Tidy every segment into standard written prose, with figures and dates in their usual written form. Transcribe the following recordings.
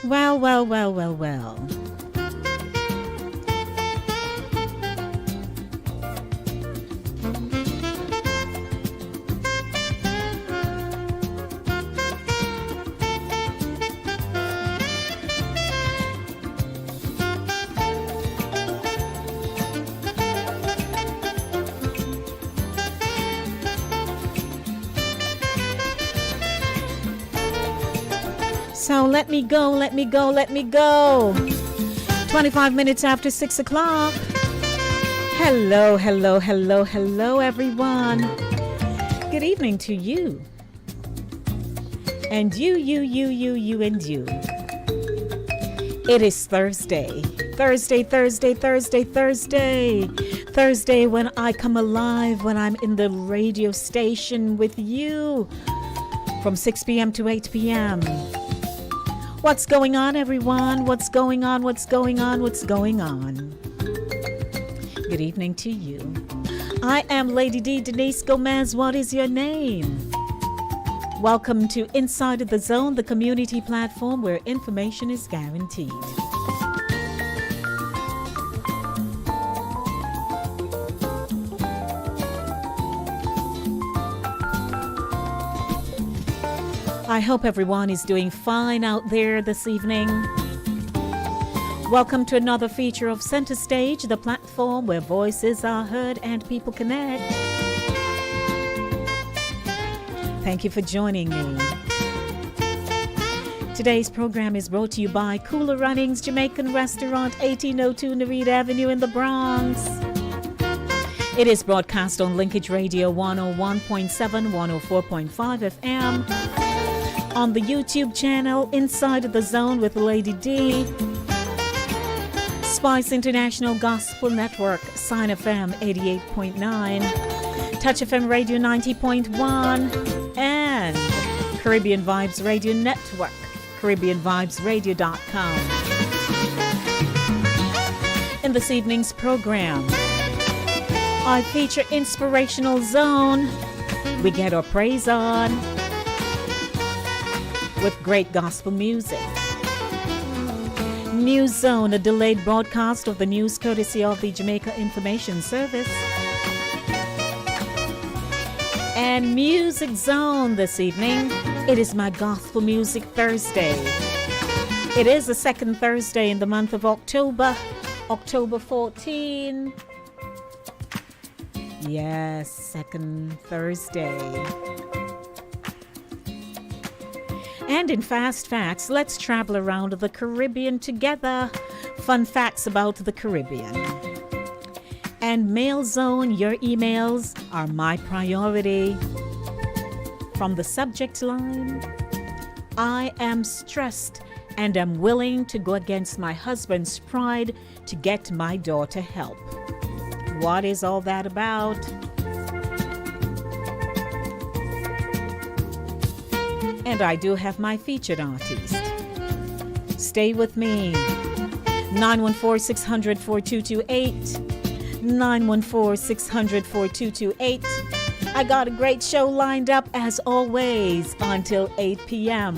Well, well, well, well, well. So let me go, let me go, let me go. 25 minutes after 6 o'clock. Hello, hello, hello, hello, everyone. Good evening to you. And you, and you. It is Thursday. Thursday when I come alive, when I'm in the radio station with you from 6 p.m. to 8 p.m. What's going on, everyone? What's going on? What's going on? What's going on? Good evening to you. I am Lady D, Denise Gomez. What is your name? Welcome to Inside of the Zone, the community platform where information is guaranteed. I hope everyone is doing fine out there this evening. Welcome to another feature of Center Stage, the platform where voices are heard and people connect. Thank you for joining me. Today's program is brought to you by Cooler Runnings Jamaican Restaurant, 1802 Nereid Avenue in the Bronx. It is broadcast on Linkage Radio 101.7, 104.5 FM. On the YouTube channel Inside of the Zone with Lady D, Spice International Gospel Network, Sign FM 88.9, Touch FM Radio 90.1, and Caribbean Vibes Radio Network, CaribbeanVibesRadio.com. In this evening's program, I feature Inspirational Zone. We get our praise on with great gospel music. News Zone, a delayed broadcast of the news courtesy of the Jamaica Information Service. And Music Zone this evening. It is my Gospel Music Thursday. It is the second Thursday in the month of October, October 14. Yes, second Thursday. And in Fast Facts, let's travel around the Caribbean together. Fun facts about the Caribbean. And Mail Zone, your emails are my priority. From the subject line, I am stressed and am willing to go against my husband's pride to get my daughter help. What is all that about? And I do have my featured artist. Stay with me. 914-600-4228. 914-600-4228. I got a great show lined up as always until 8 p.m.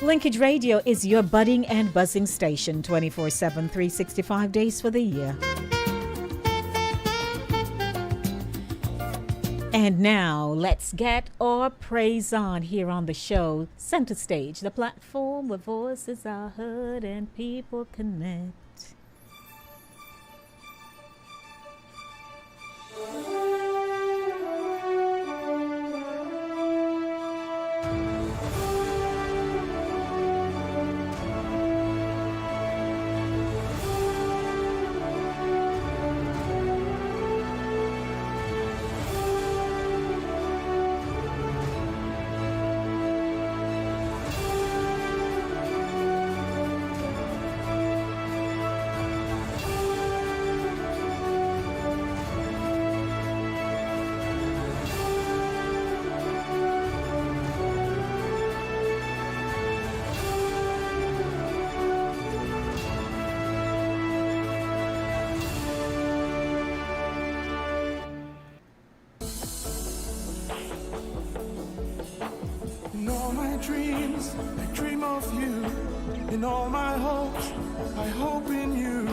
Linkage Radio is your budding and buzzing station 24/7, 365 days for the year. And now, let's get our praise on here on the show. Center Stage, the platform where voices are heard and people connect. In all my hopes, I hope in you,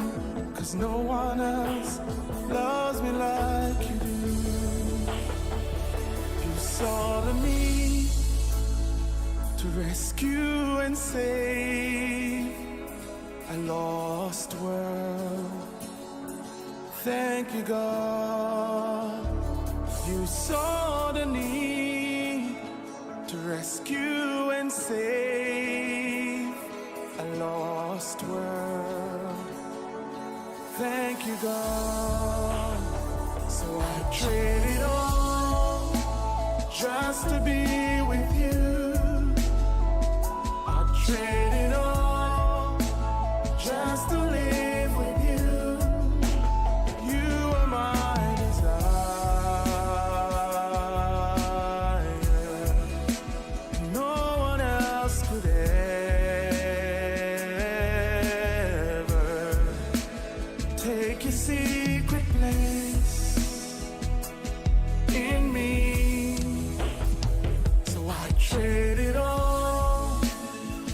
'cause no one else loves me like you do. You saw the need to rescue and save a lost world. Thank you, God. You saw the need to rescue and save a lost world. Thank you, God. So I trade it all just to be with you. I trade it all just to live with you. You are my desire. No one else could ever take your secret place in me. So I trade it all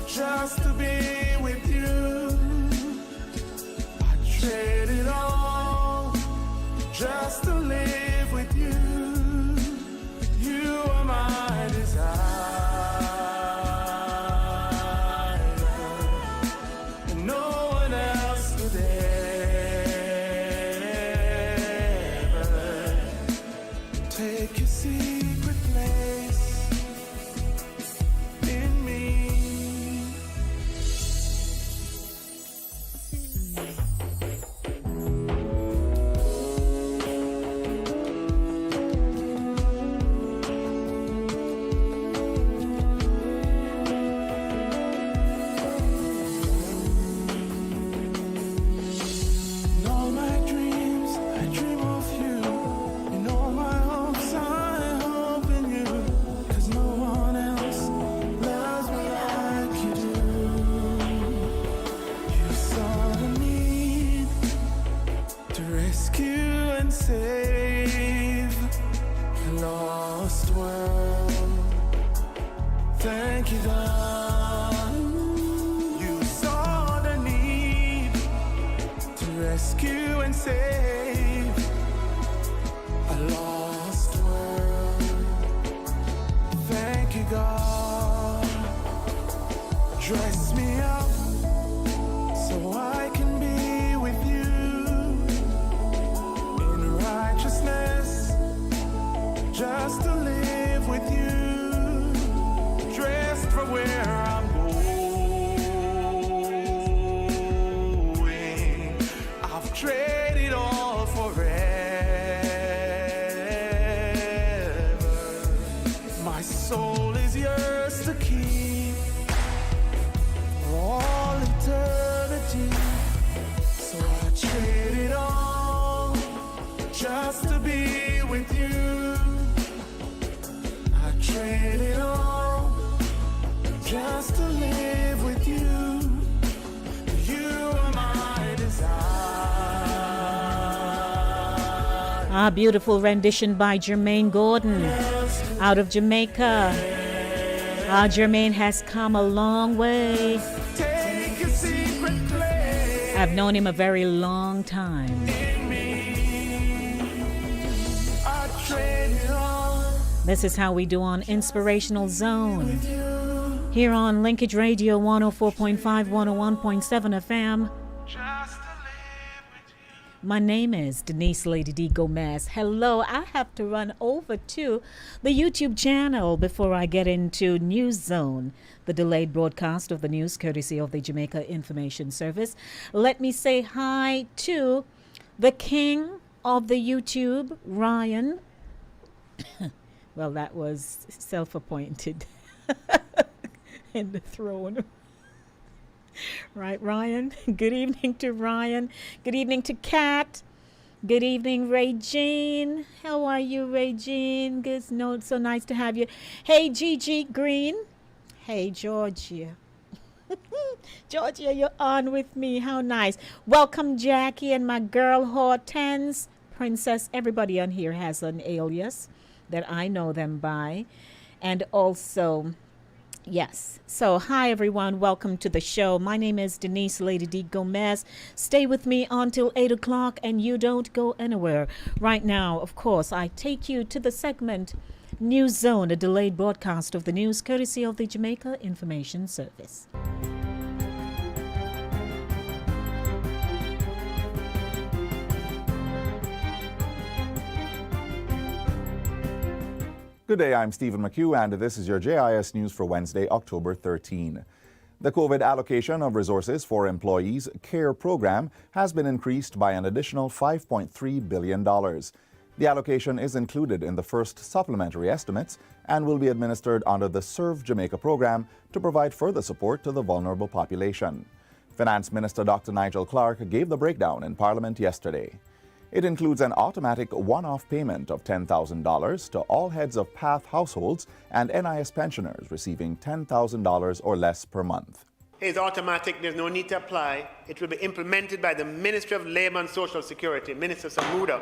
just to be with you. I trade it all just to live with you. You are my desire, and no one else could ever take your secret place in me. In all my dreams, I dream of you. In all my hopes, I hope in you. 'Cause no one else loves me like you do. You saw the need to rescue and save a lost world. Thank you, God. You saw the need to rescue and save a lost world. Thank you, God. Dress me up so I can be with you in righteousness, just to live with you. Dressed for where I'm going. I've traded all forever. My soul is yours to keep for all eternity. So I trade it all just to be with you. I trade it all just to live with you. You are my desire. Ah, beautiful rendition by Jermaine Gordon out of Jamaica. Ah, Jermaine has come a long way. Take a secret place I've known him a very long time. in me. I trade it all This is how we do on Inspirational Zone. with you. Here on Linkage Radio 104.5, 101.7 FM. Just to live with you. My name is Denise Lady D. Gomez. Hello. I have to run over to the YouTube channel before I get into News Zone, the delayed broadcast of the news courtesy of the Jamaica Information Service. Let me say hi to the king of the YouTube, Ryan. Well, that was self-appointed in the throne. Right, Ryan? Good evening to Ryan. Good evening to Kat. Good evening, Ray Jean. How are you, Ray Jean? Good, no, it's so nice to have you. Hey, Gigi Green. Hey, Georgia. Georgia, you're on with me. How nice. Welcome, Jackie and my girl Hortense. Princess, everybody on here has an alias that I know them by. And also Yes. So, hi everyone. Welcome to the show. My name is Denise Lady D. Gomez. Stay with me until 8 o'clock and you don't go anywhere. Right now, of course, I take you to the segment News Zone, a delayed broadcast of the news courtesy of the Jamaica Information Service. Good day, I'm Stephen McHugh, and this is your JIS News for Wednesday, October 13. The COVID allocation of resources for employees CARE program has been increased by an additional $5.3 billion. The allocation is included in the first supplementary estimates and will be administered under the Serve Jamaica program to provide further support to the vulnerable population. Finance Minister Dr. Nigel Clark gave the breakdown in Parliament yesterday. It includes an automatic one-off payment of $10,000 to all heads of PATH households and NIS pensioners receiving $10,000 or less per month. It's automatic, there's no need to apply. It will be implemented by the Ministry of Labour and Social Security, Minister Samuda,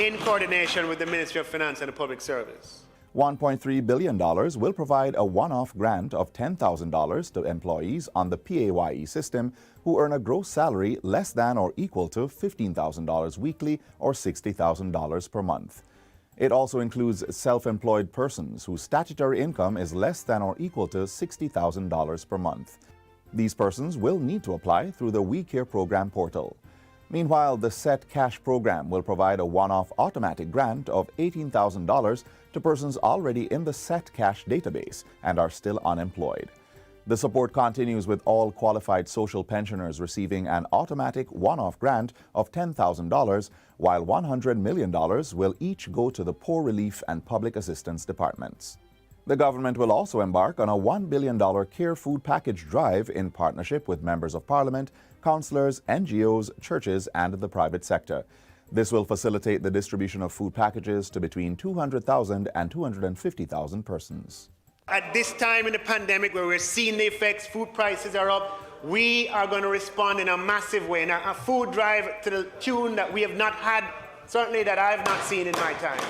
in coordination with the Ministry of Finance and the Public Service. $1.3 billion will provide a one-off grant of $10,000 to employees on the PAYE system who earn a gross salary less than or equal to $15,000 weekly or $60,000 per month. It also includes self-employed persons whose statutory income is less than or equal to $60,000 per month. These persons will need to apply through the We Care program portal. Meanwhile, the Set Cash program will provide a one-off automatic grant of $18,000 to persons already in the Set Cash database and are still unemployed. The support continues with all qualified social pensioners receiving an automatic one-off grant of $10,000, while $100 million will each go to the Poor Relief and Public Assistance departments. The government will also embark on a $1 billion Care Food Package drive in partnership with members of Parliament, councillors, NGOs, churches, and the private sector. This will facilitate the distribution of food packages to between 200,000 and 250,000 persons. At this time in the pandemic where we're seeing the effects, food prices are up, we are going to respond in a massive way, in a food drive to the tune that we have not had, certainly that I have not seen in my time.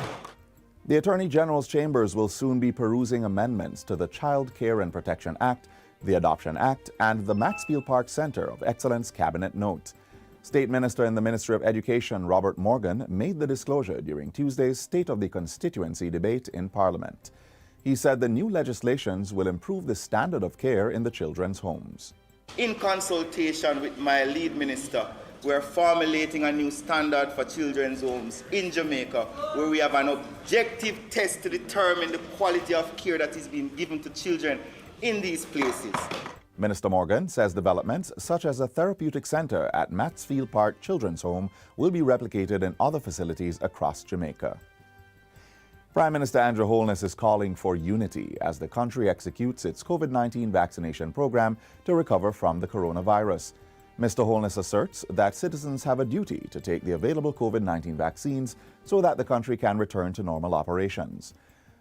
The Attorney General's chambers will soon be perusing amendments to the Child Care and Protection Act, the Adoption Act, and the Maxfield Park Center of Excellence Cabinet Note. State Minister in the Ministry of Education, Robert Morgan, made the disclosure during Tuesday's State of the Constituency debate in Parliament. He said the new legislations will improve the standard of care in the children's homes. In consultation with my lead minister, we're formulating a new standard for children's homes in Jamaica, where we have an objective test to determine the quality of care that is being given to children in these places. Minister Morgan says developments such as a therapeutic center at Maxfield Park Children's Home will be replicated in other facilities across Jamaica. Prime Minister Andrew Holness is calling for unity as the country executes its COVID-19 vaccination program to recover from the coronavirus. Mr. Holness asserts that citizens have a duty to take the available COVID-19 vaccines so that the country can return to normal operations.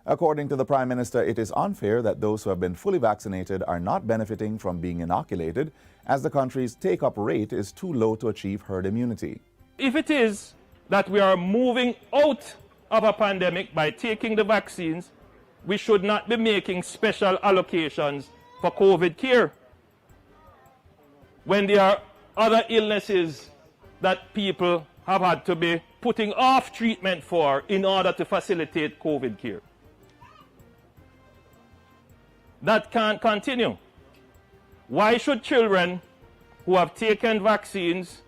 According to the Prime Minister, it is unfair that those who have been fully vaccinated are not benefiting from being inoculated, as the country's take-up rate is too low to achieve herd immunity. If it is that we are moving out of a pandemic by taking the vaccines, we should not be making special allocations for COVID care, when there are other illnesses that people have had to be putting off treatment for in order to facilitate COVID care. That can't continue. Why should children who have taken vaccines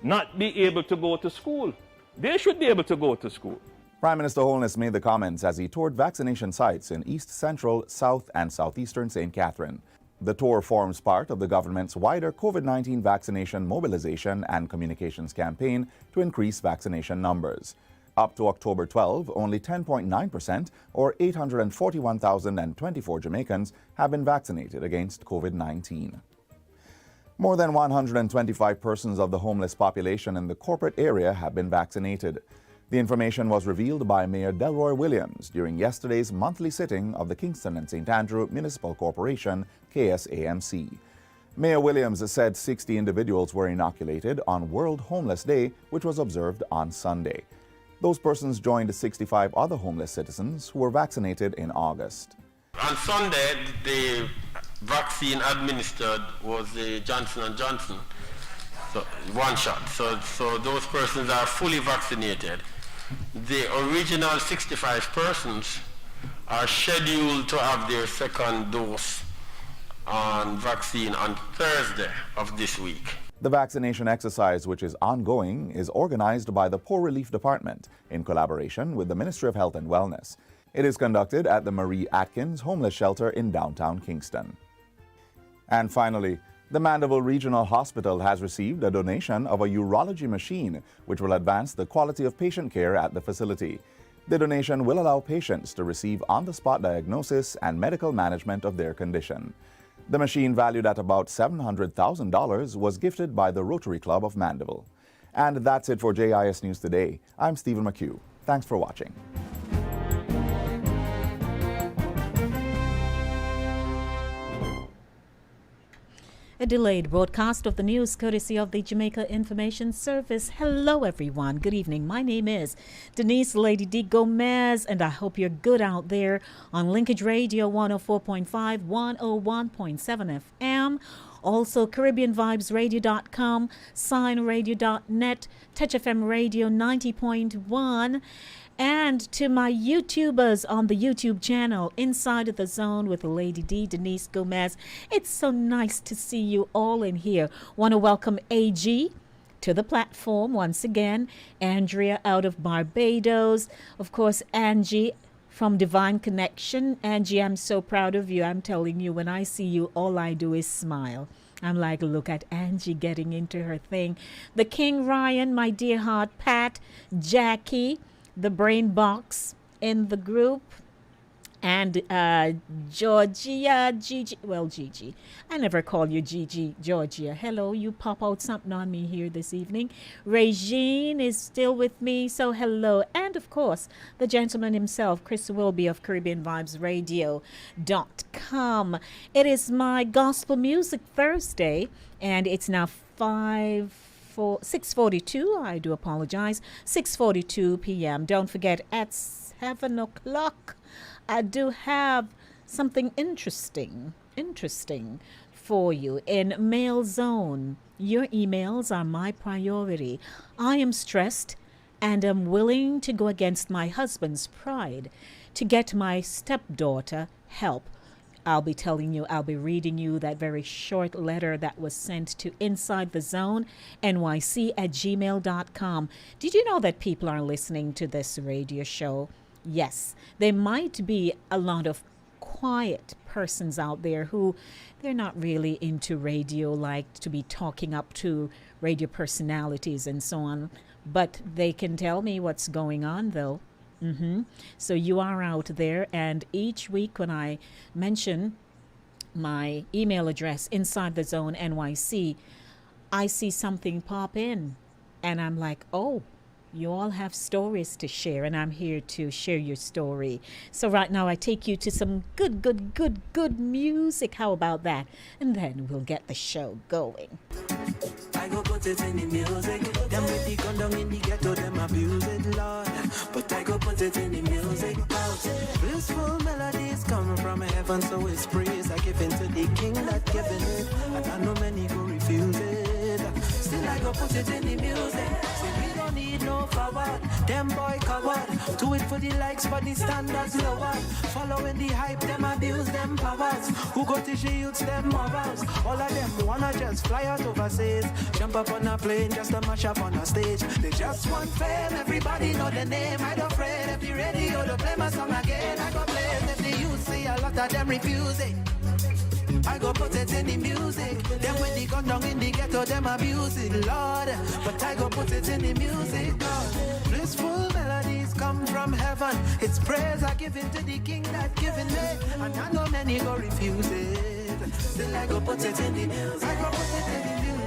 not be able to go to school? They should be able to go to school. Prime Minister Holness made the comments as he toured vaccination sites in East Central, South, and Southeastern St. Catherine. The tour forms part of the government's wider COVID-19 vaccination mobilization and communications campaign to increase vaccination numbers. Up to October 12, only 10.9%, or 841,024 Jamaicans, have been vaccinated against COVID-19. More than 125 persons of the homeless population in the corporate area have been vaccinated. The information was revealed by Mayor Delroy Williams during yesterday's monthly sitting of the Kingston and St. Andrew Municipal Corporation, KSAMC. Mayor Williams said 60 individuals were inoculated on World Homeless Day, which was observed on Sunday. Those persons joined 65 other homeless citizens who were vaccinated in August. On Sunday, the vaccine administered was the Johnson & Johnson, so one shot. So those persons are fully vaccinated. The original 65 persons are scheduled to have their second dose on vaccine on Thursday of this week. The vaccination exercise, which is ongoing, is organized by the Poor Relief Department in collaboration with the Ministry of Health and Wellness. It is conducted at the Marie Atkins Homeless Shelter in downtown Kingston. And finally, the Mandeville Regional Hospital has received a donation of a urology machine, which will advance the quality of patient care at the facility. The donation will allow patients to receive on-the-spot diagnosis and medical management of their condition. The machine, valued at about $700,000, was gifted by the Rotary Club of Mandeville. And that's it for JIS News Today. I'm Stephen McHugh. Thanks for watching. A delayed broadcast of the news courtesy of the Jamaica Information Service. Hello, everyone. Good evening. My name is Denise Lady D. Gomez, and I hope you're good out there on Linkage Radio 104.5, 101.7 FM. Also, CaribbeanVibesRadio.com, SignRadio.net, Touch FM Radio 90.1. And to my YouTubers on the YouTube channel, Inside of the Zone with Lady D, Denise Gomez. It's so nice to see you all in here. Want to welcome AG to the platform once again. Andrea out of Barbados. Of course, Angie from Divine Connection. Angie, I'm so proud of you. I'm telling you, when I see you, all I do is smile. I'm like, look at Angie getting into her thing. The King Ryan, my dear heart, Pat, Jackie, the Brain Box in the group, and Georgia, Gigi. Well, Gigi. I never call you Gigi, Georgia. Hello, you pop out something on me here this evening. Regine is still with me, so hello. And of course, the gentleman himself, Chris Wilby of CaribbeanVibesRadio.com. It is my Gospel Music Thursday, and it's now 6:42, I do apologize, 6:42 p.m. Don't forget, at 7 o'clock, I do have something interesting for you in Mail Zone. Your emails are my priority. I am stressed and am willing to go against my husband's pride to get my stepdaughter help. I'll be reading you that very short letter that was sent to InsideTheZoneNYC@gmail.com. Did you know that people are listening to this radio show? Yes, there might be a lot of quiet persons out there who they're not really into radio, like to be talking up to radio personalities and so on, but they can tell me what's going on though. So you are out there, and each week when I mention my email address, Inside the Zone NYC, I see something pop in, and I'm like, oh, you all have stories to share, and I'm here to share your story. So right now I take you to some good music. How about that? And then we'll get the show going. I go put it in the music. Them with the gun down in the ghetto, them abuse it, Lord. But I go put it in the music. Blissful melodies come from heaven, so it's praise I give into the King that given it. And I know many go refuse it. Still I go put it in the music. See, we don't need no forward. Them boy coward. Do it for the likes, but the standards lower. Following the hype, them abuse them powers. Who go to shields them morals? All of them wanna just fly out overseas. Jump up on a plane just to mash up on a stage. They just want fame, everybody know the name. I don't afraid if the radio to play my song again. I go play it if the youth see a lot of them refuse it. I go put it in the music. Them when they come down in the ghetto, them abuse it, Lord. But I go put it in the music, Lord. Blissful melodies come from heaven. It's praise I give into the King that given me. And I know many go refuse it. Still I go put it in the music. I go put it in the music.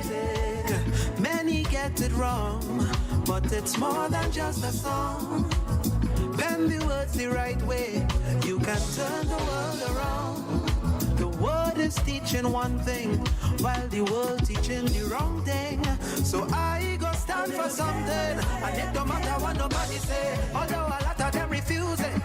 Many get it wrong, but it's more than just a song. Bend the words the right way, you can turn the world around. The word is teaching one thing, while the world teaching the wrong thing. So I go stand for something, and it don't matter what nobody say. Although a lot of them refuse it,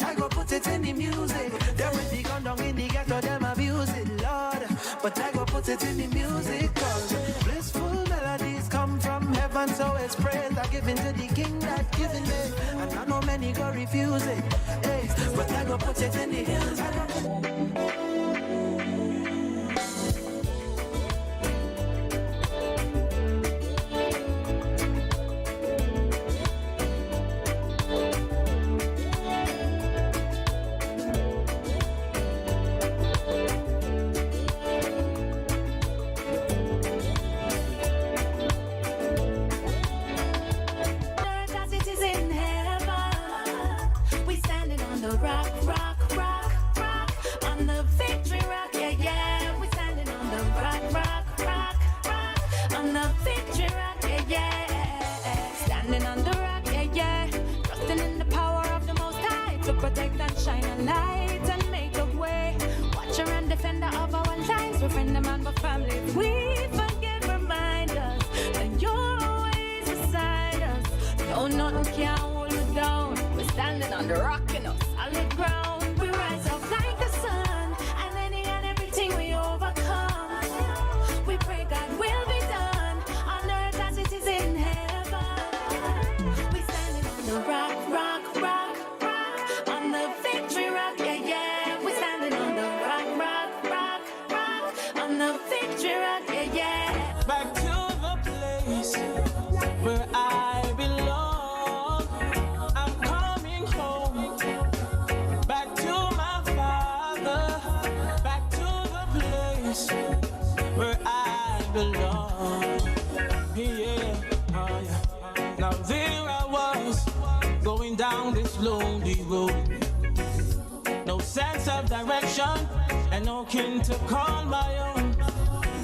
I go put it in the music. Them with the gun down in the ghetto, them abuse it, Lord. But I go put it in the music, cause blissful melodies come from heaven, so it's praise I give to the King that given it. And I know many go refuse it, hey, but I go put it in the music. Protect and shine a light and make a way. Watcher and defender of our lives. We're friend of man, but family. If we forget, remind us that you're always beside us. No, nothing can hold us down. We're standing on the rock in a solid ground. We rise up like the sun, and any and everything we overcome. We pray God will be done on earth as it is in heaven. We standing on the rock, rock, rock. On the victory rock, yeah, yeah. We're standing on the rock, rock, rock, rock. On the victory rock, yeah, yeah. Back to the place where I belong. I'm coming home. Back to my Father. Back to the place where I belong. Yeah, oh yeah. Now there I was, going down this lonely road. No sense of direction and no kin to call my own.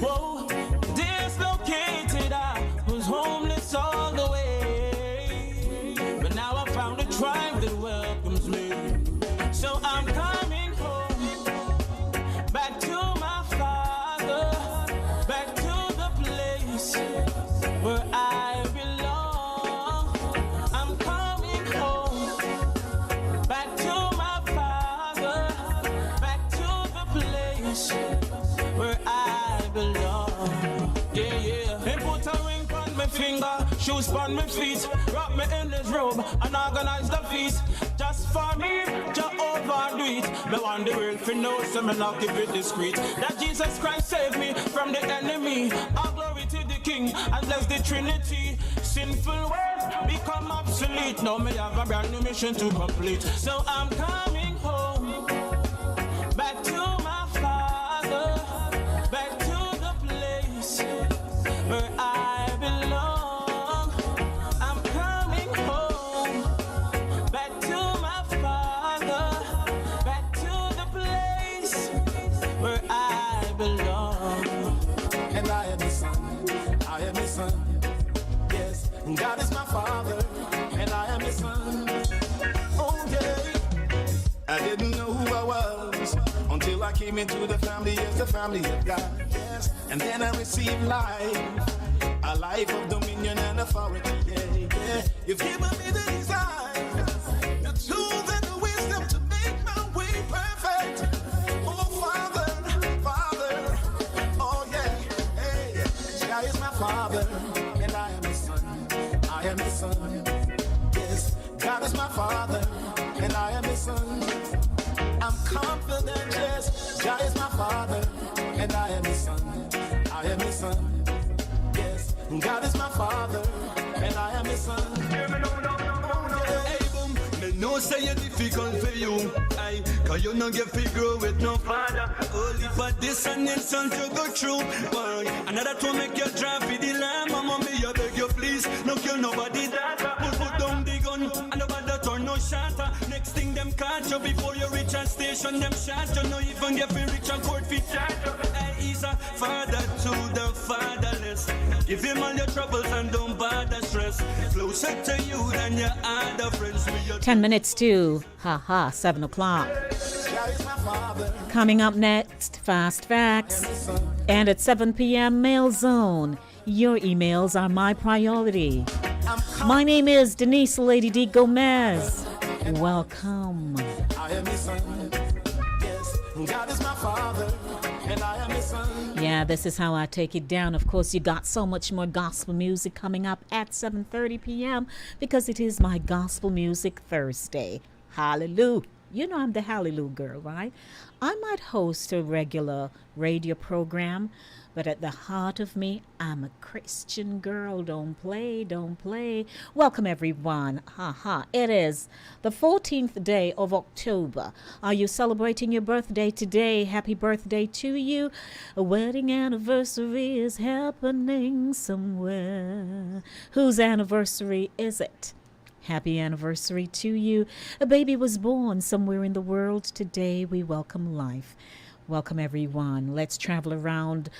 Whoa, dislocated, I was homeless all the way. But now I found a tribe that welcomes me. So I'm coming home, back to my Father, back to the place where I belong. I'm coming home, back to my Father, back to the place where I belong. Yeah, yeah. They put a ring on my finger, shoes on my feet, wrap me in this robe and organize the feast. Just for me, just overdo it. Me want the world to know, so me not keep it discreet. That Jesus Christ saved me from the enemy. All glory to the King and bless the Trinity. Sinful ways become obsolete. Now me have a brand new mission to complete. So I'm coming home, back to my Father, back to the place where I belong. I'm coming home, back to my Father, back to the place where I belong. And I am his son, I am his son. Yes, God is my Father, and I am his son. Oh yeah, I didn't know who I was until I came into the family as the family of God. Yes, and then I received life, a life of dominion and authority. Yeah, yeah. You've given me the desire, the tools and the wisdom to make my way perfect. Oh Father, Father, oh yeah, hey, God is my Father, and I am his son. I am his son. Yes, God is my Father, and I am his son. I'm confident, yes, God is my Father, and I am his son. I am his son. Yes, God is my Father, and I am his son. Hey, boom, me know say it's difficult for you, aye, cause you no get fi grow with no father. Only for this and then son to go through. Boy, another to make you drive for the lamb. Mama, me you beg you please, no kill nobody that. Put down the gun and nobody turn no shatter. Next thing them catch you before you reach a station, them shot you. No even get fi rich and court fi charge you. Hey, he's a father to the fatherless. Give him all your troubles and don't bother stress. Closer to you than your other friends. 10 minutes to 7 o'clock. Coming up next, Fast Facts. And at 7 p.m., Mail Zone. Your emails are my priority. My name is Denise Lady D. Gomez. Welcome. I am his son. Yes, God is my father, and I am his son. Yeah, this is how I take it down. Of course, you got so much more gospel music coming up at 7:30 p.m. because it is my Gospel Music Thursday. Hallelujah. You know I'm the Hallelujah girl, right? I might host a regular radio program, but at the heart of me, I'm a Christian girl. Don't play, don't play. Welcome, everyone. It is the 14th day of October. Are you celebrating your birthday today? Happy birthday to you. A wedding anniversary is happening somewhere. Whose anniversary is it? Happy anniversary to you. A baby was born somewhere in the world today. We welcome life. Welcome, everyone. Let's travel around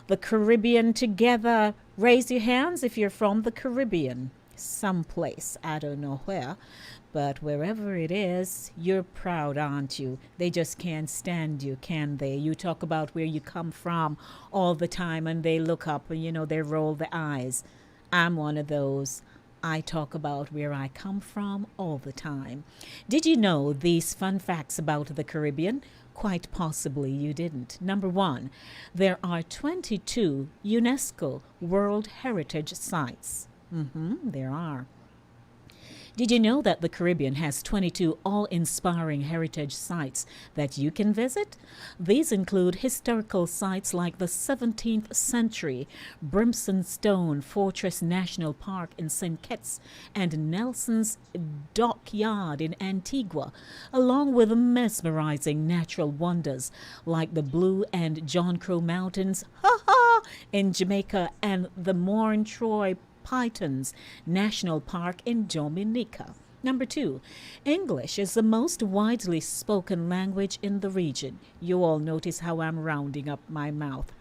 the Caribbean together. Raise your hands if you're from the Caribbean. Someplace, I don't know where, but wherever it is, you're proud, aren't you? They just can't stand you, can they? You talk about where you come from all the time, and they look up and, they roll their eyes. I'm one of those. I talk about where I come from all the time. Did you know these fun facts about the Caribbean? Quite possibly you didn't. Number one, there are 22 UNESCO World Heritage Sites. There are. Did you know that the Caribbean has 22 awe-inspiring heritage sites that you can visit? These include historical sites like the 17th century Brimson Stone Fortress National Park in St. Kitts and Nelson's Dockyard in Antigua, along with mesmerizing natural wonders like the Blue and John Crow Mountains in Jamaica and the Morne Troy Pythons National Park in Dominica. Number two, English is the most widely spoken language in the region. You all notice how I'm rounding up my mouth.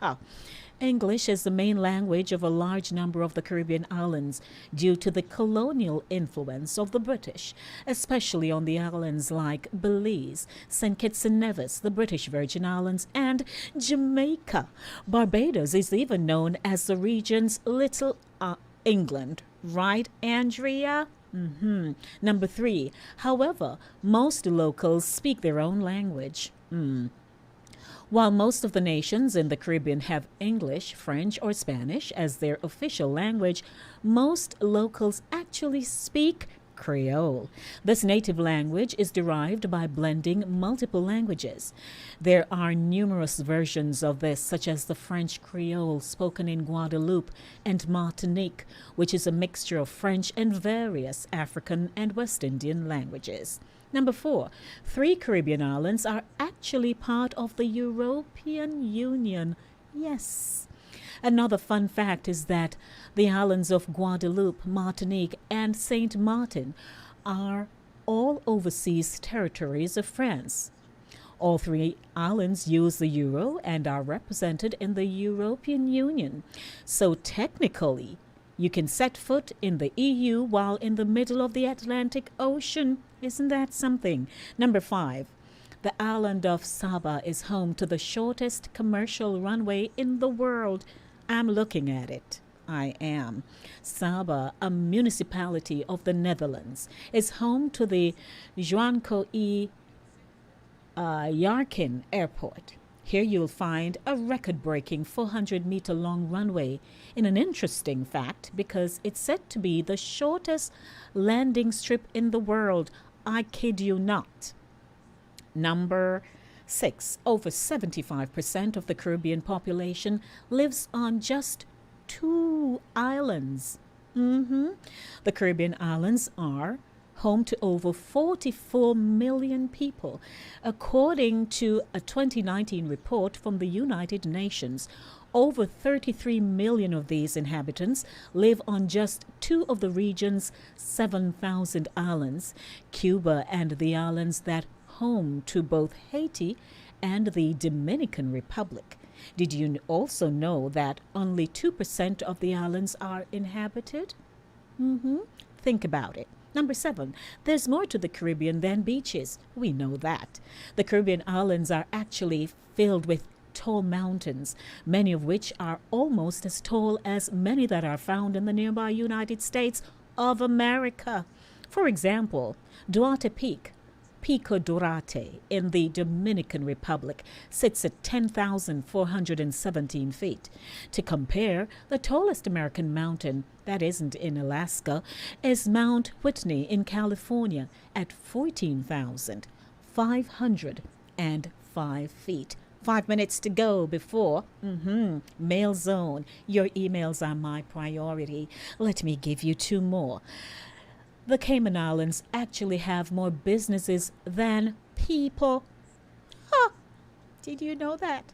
English is the main language of a large number of the Caribbean islands due to the colonial influence of the British, especially on the islands like Belize, St. Kitts and Nevis, the British Virgin Islands, and Jamaica. Barbados is even known as the region's Little England, right, Andrea? Number three, however, most locals speak their own language. While most of the nations in the Caribbean have English, French, or Spanish as their official language, most locals actually speak Creole. This native language is derived by blending multiple languages. There are numerous versions of this, such as the French Creole spoken in Guadeloupe and Martinique, which is a mixture of French and various African and West Indian languages. Number four, 3 Caribbean islands are actually part of the European Union. Yes. Another fun fact is that the islands of Guadeloupe, Martinique, and Saint Martin are all overseas territories of France. All 3 islands use the euro and are represented in the European Union. So technically, you can set foot in the EU while in the middle of the Atlantic Ocean. Isn't that something? Number 5. The island of Saba is home to the shortest commercial runway in the world. I'm looking at it. I am. Saba, a municipality of the Netherlands, is home to the Joan Coe Yarkin Airport. Here you'll find a record-breaking 400-meter-long runway in an interesting fact because it's said to be the shortest landing strip in the world. I kid you not. Number 6. Over 75% of the Caribbean population lives on just 2 islands. The Caribbean islands are home to over 44 million people. According to a 2019 report from the United Nations, over 33 million of these inhabitants live on just 2 of the region's 7,000 islands, Cuba and the islands that home to both Haiti and the Dominican Republic. Did you also know that only 2% of the islands are inhabited? Think about it. Number 7, there's more to the Caribbean than beaches. We know that. The Caribbean islands are actually filled with tall mountains, many of which are almost as tall as many that are found in the nearby United States of America. For example, Duarte Peak, Pico Dorate in the Dominican Republic sits at 10,417 feet. To compare, the tallest American mountain that isn't in Alaska is Mount Whitney in California at 14,505 feet. 5 minutes to go before Mail Zone. Your emails are my priority. Let me give you two more. The Cayman Islands actually have more businesses than people. Huh. Did you know that?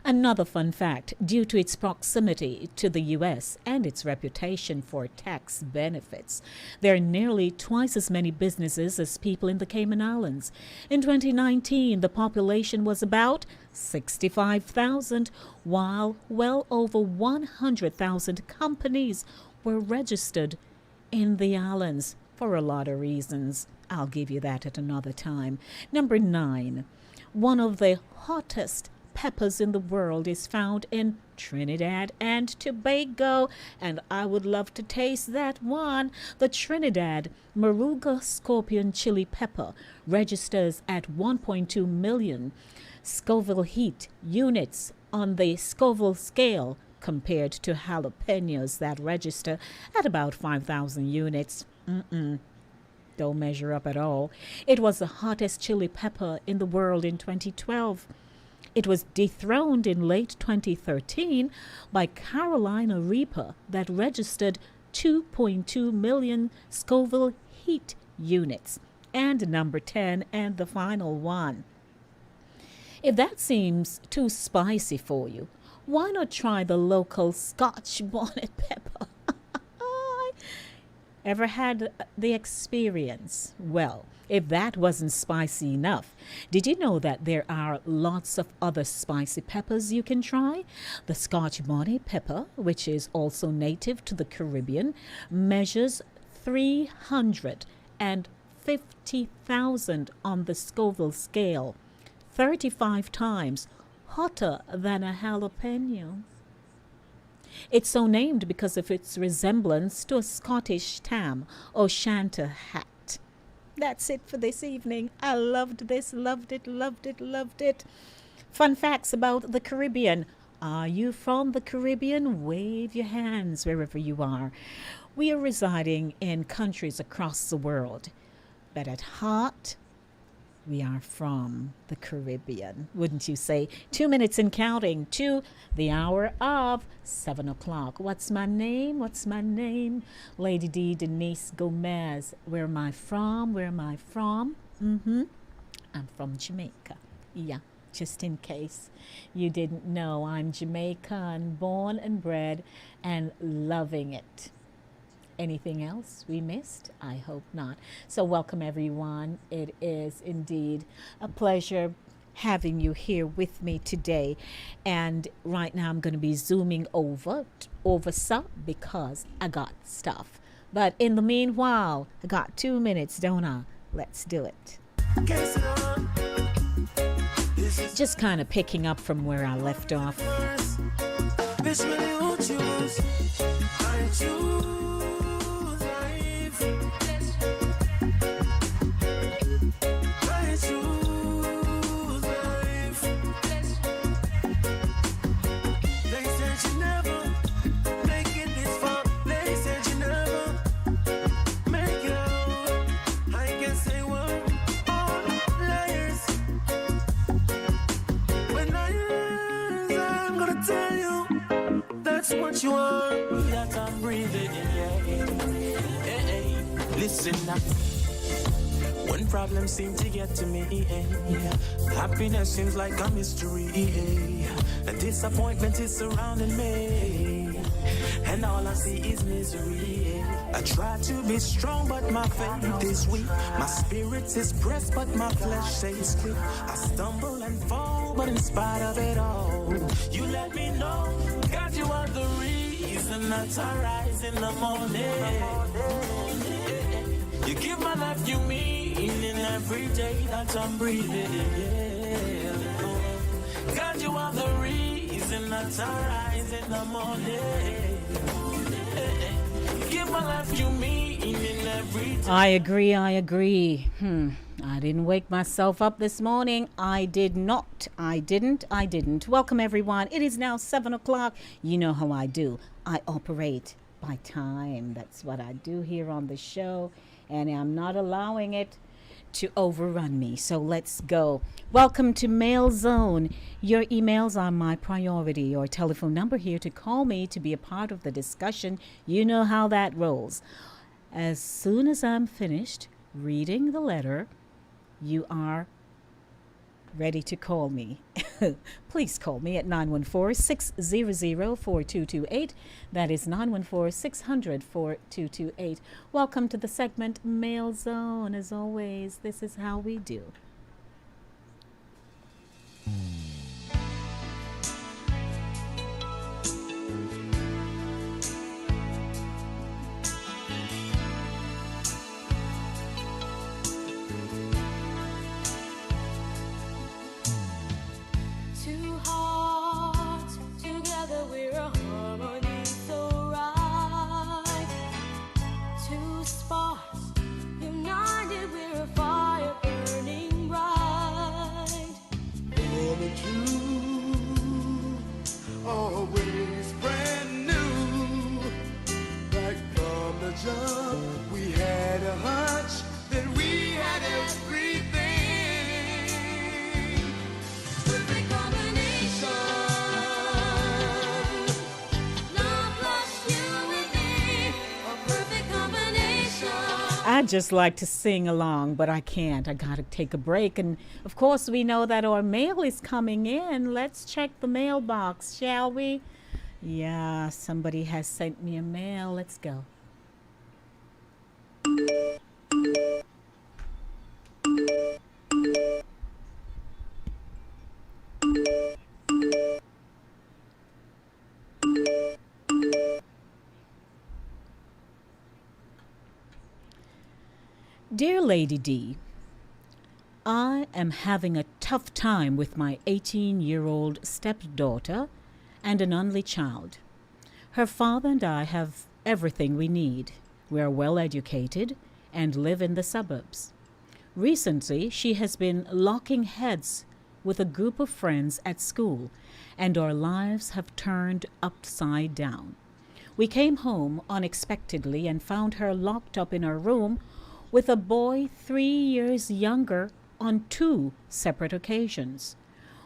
Another fun fact, due to its proximity to the U.S. and its reputation for tax benefits, there are nearly twice as many businesses as people in the Cayman Islands. In 2019, the population was about 65,000, while well over 100,000 companies were registered in the islands for a lot of reasons. I'll give you that at another time. Number 9, one of the hottest peppers in the world is found in Trinidad and Tobago, and I would love to taste that one. The Trinidad Moruga Scorpion Chili Pepper registers at 1.2 million Scoville heat units on the Scoville scale, compared to jalapenos that register at about 5,000 units. Don't measure up at all. It was the hottest chili pepper in the world in 2012. It was dethroned in late 2013 by Carolina Reaper that registered 2.2 million Scoville heat units. And number 10, and the final one. If that seems too spicy for you, why not try the local Scotch bonnet pepper? Ever had the experience? Well, if that wasn't spicy enough, did you know that there are lots of other spicy peppers you can try? The Scotch bonnet pepper, which is also native to the Caribbean, measures 350,000 on the Scoville scale, 35 times hotter than a jalapeno. It's so named because of its resemblance to a Scottish tam or Shanta hat. That's it for this evening. I loved this, loved it, loved it, loved it. Fun facts about the Caribbean. Are you from the Caribbean? Wave your hands wherever you are. We are residing in countries across the world, but at heart, we are from the Caribbean, wouldn't you say? 2 minutes and counting to the hour of 7 o'clock. What's my name? What's my name? Lady D. Denise Gomez. Where am I from? Where am I from? I'm from Jamaica. Yeah, just in case you didn't know, I'm Jamaican, born and bred, and loving it. Anything else we missed? I hope not. So welcome, everyone. It is indeed a pleasure having you here with me today. And right now I'm going to be zooming over some because I got stuff. But in the meanwhile, I got 2 minutes, don't I? Let's do it. Just kind of picking up from where I left off. What you want, that I'm breathing in. Hey, listen now. When problems seem to get to me, happiness seems like a mystery, and disappointment is surrounding me, and all I see is misery. I try to be strong, but my faith is weak. My spirit is pressed, but my flesh says quit. I stumble and fall, but in spite of it all, you let me know, God, you are the reason that I rise in the morning. You give my life new meaning every day that I'm breathing. God, you are the reason that I rise in the morning. Give my life you meaning every time. I agree. I didn't wake myself up this morning. I did not. I didn't. Welcome, everyone. It is now 7 o'clock. You know how I do. I operate by time. That's what I do here on the show. And I'm not allowing it to overrun me. So let's go. Welcome to Mail Zone. Your emails are my priority. Your telephone number here to call me to be a part of the discussion. You know how that rolls. As soon as I'm finished reading the letter, you are ready to call me. Please call me at 914-600-4228. That is 914-600-4228. Welcome to the segment Mail Zone. As always, this is how we do. Two hearts together, we're a harmony so right. Two sparks united, we're a fire burning bright. Warm and true, always brand new. Right from the jump, we had a hunch that we had everything. Perfect combination. Love plus you and me. A perfect combination. I'd just like to sing along, but I can't. I gotta take a break. And of course, we know that our mail is coming in. Let's check the mailbox, shall we? Yeah, somebody has sent me a mail. Let's go. Dear Lady D, I am having a tough time with my 18-year-old stepdaughter and an only child. Her father and I have everything we need. We are well educated and live in the suburbs. Recently, she has been locking heads with a group of friends at school, and our lives have turned upside down. We came home unexpectedly and found her locked up in her room with a boy 3 years younger on 2 separate occasions.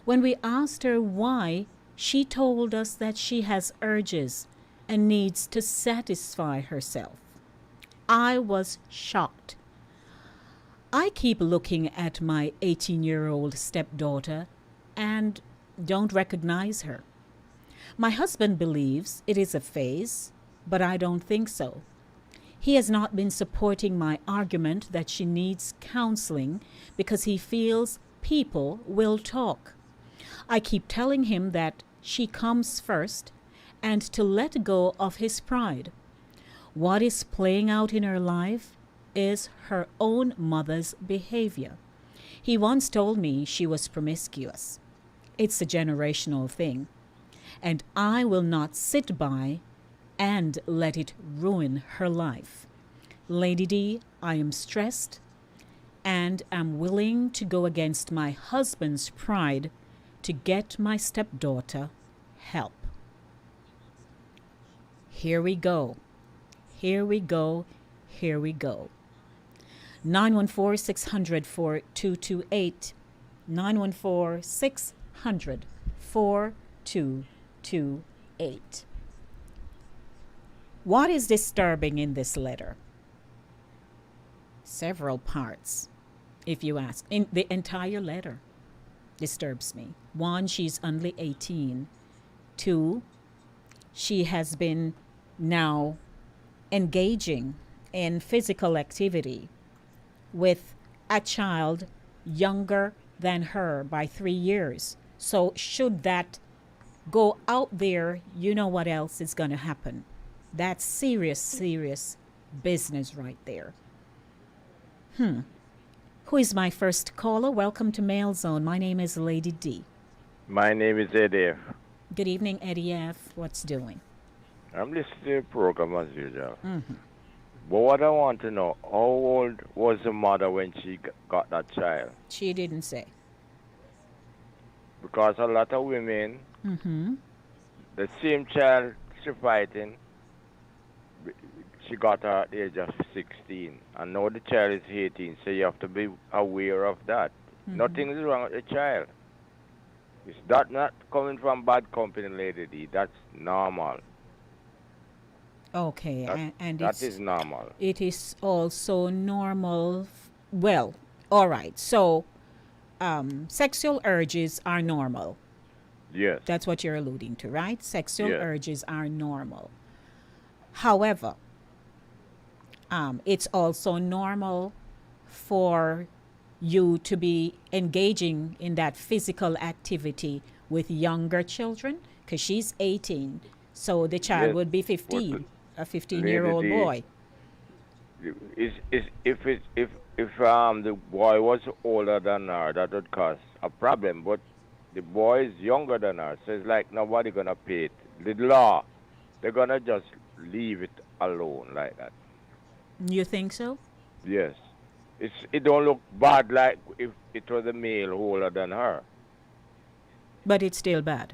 When we asked her why, she told us that she has urges and needs to satisfy herself. I was shocked. I keep looking at my 18-year-old stepdaughter and don't recognize her. My husband believes it is a phase, but I don't think so. He has not been supporting my argument that she needs counseling because he feels people will talk. I keep telling him that she comes first and to let go of his pride. What is playing out in her life is her own mother's behavior. He once told me she was promiscuous. It's a generational thing, and I will not sit by and let it ruin her life. Lady D, I am stressed and am willing to go against my husband's pride to get my stepdaughter help. Here we go. 914-600-4228. 914-600-4228. What is disturbing in this letter? Several parts, if you ask. In the entire letter disturbs me. 1, she's only 18. 2, she has been now engaging in physical activity with a child younger than her by 3 years. So should that go out there, you know what else is going to happen. That's serious business right there. Who is my first caller? Welcome to Mail Zone. My name is Lady D. My name is Eddie. Good evening, Eddie F. What's doing? I'm listening to the program as usual. But what I want to know, how old was the mother when she got that child? She didn't say. Because a lot of women, Mm-hmm. the same child she fighting, she got her at the age of 16. And now the child is 18, so you have to be aware of that. Nothing is wrong with the child. It's that not coming from bad company, Lady D. That's normal. Okay, and That it's is normal. it is also normal. Well, all right. So, sexual urges are normal. Yes. That's what you're alluding to, right? Sexual Yes. urges are normal. However, it's also normal for you to be engaging in that physical activity with younger children, because she's 18, so the child Yes. would be But 15, a 15-year-old Lady D, boy. If the boy was older than her, that would cause a problem. But the boy is younger than her, so it's like nobody gonna pay it. The law, they're gonna just leave it alone like that. You think so? Yes, it don't look bad like if it was a male older than her. But it's still bad.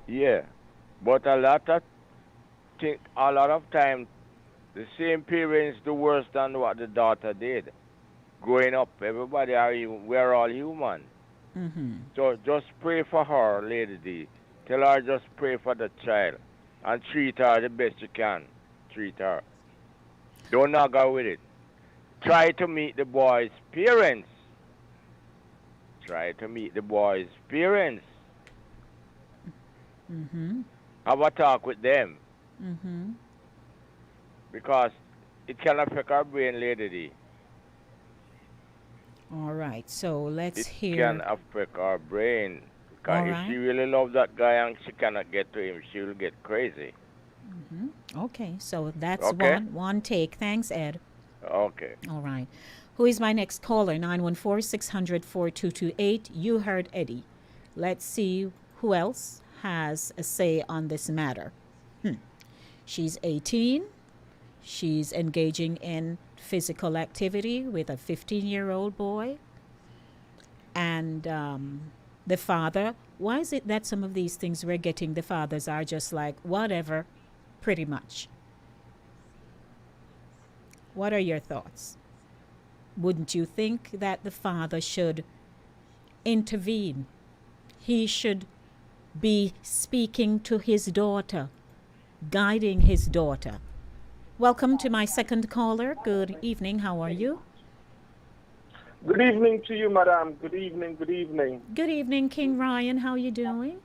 Yeah, but a lot of times the same parents do worse than what the daughter did. Growing up, we're all human. So just pray for her, Lady D. Tell her just pray for the child and treat her the best you can. Treat her. Don't argue with it. Try to meet the boy's parents. Try to meet the boy's parents. Have a talk with them. Because it can affect our brain, Lady D. All right, so let's It hear. can affect our brain. Because All if right. she really loves that guy and she cannot get to him, she will get crazy. Okay, so that's Okay. one take. Thanks, Ed. Okay. All right. Who is my next caller? 914-600-4228. You heard Eddie. Let's see who else has a say on this matter. She's 18. She's engaging in physical activity with a 15-year-old boy. And the father, why is it that some of these things we're getting, the fathers are just like, whatever, pretty much? What are your thoughts? Wouldn't you think that the father should intervene? He should be speaking to his daughter, guiding his daughter. Welcome to my second caller. Good evening. How are you? Good evening to you, madam. Good evening, good evening. Good evening, King Ryan. How you doing?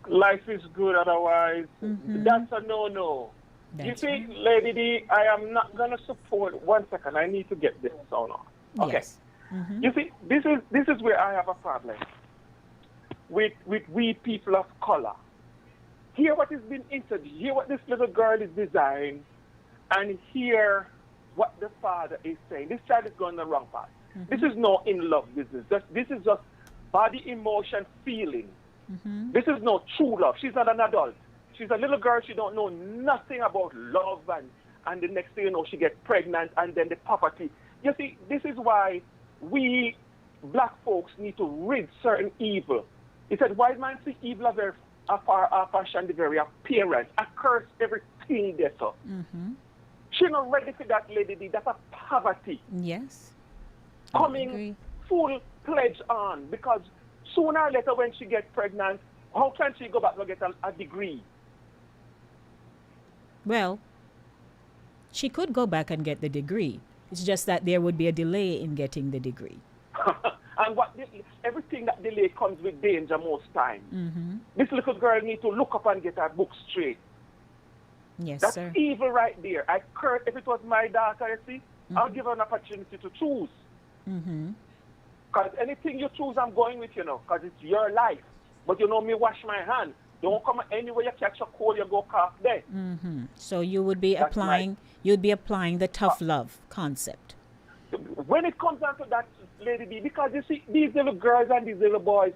Life is good otherwise. That's a no-no. You That's see, right. Lady D, I am not going to support, 1 second, I need to get this sound on. Okay. Yes. You see, this is where I have a problem with we people of color. Hear what is being introduced, hear what this little girl is designed, and hear what the father is saying. This child is going the wrong path. This is no in-love business. This is just body, emotion, feeling. This is no true love. She's not an adult. She's a little girl. She don't know nothing about love, and the next thing you know, she gets pregnant, and then the poverty. You see, this is why we black folks need to rid certain evil. He said, "Wise man see evil afar and the very appearance. I curse everything there, so." She not ready for that, Lady D. That's a poverty Yes. coming full pledge on, because sooner or later when she gets pregnant, how can she go back and get a degree? Well, she could go back and get the degree. It's just that there would be a delay in getting the degree. And everything that delay comes with danger most time. This little girl needs to look up and get her book straight. Yes, That's sir. evil right there. I curse, if it was my daughter, you see, I'll give her an opportunity to choose. Because anything you choose, I'm going with, because it's your life. But you know me wash my hand. Don't come anywhere you catch a cold, you go cough there. So you would be That's applying the tough love concept. When it comes down to that, Lady B, because you see, these little girls and these little boys,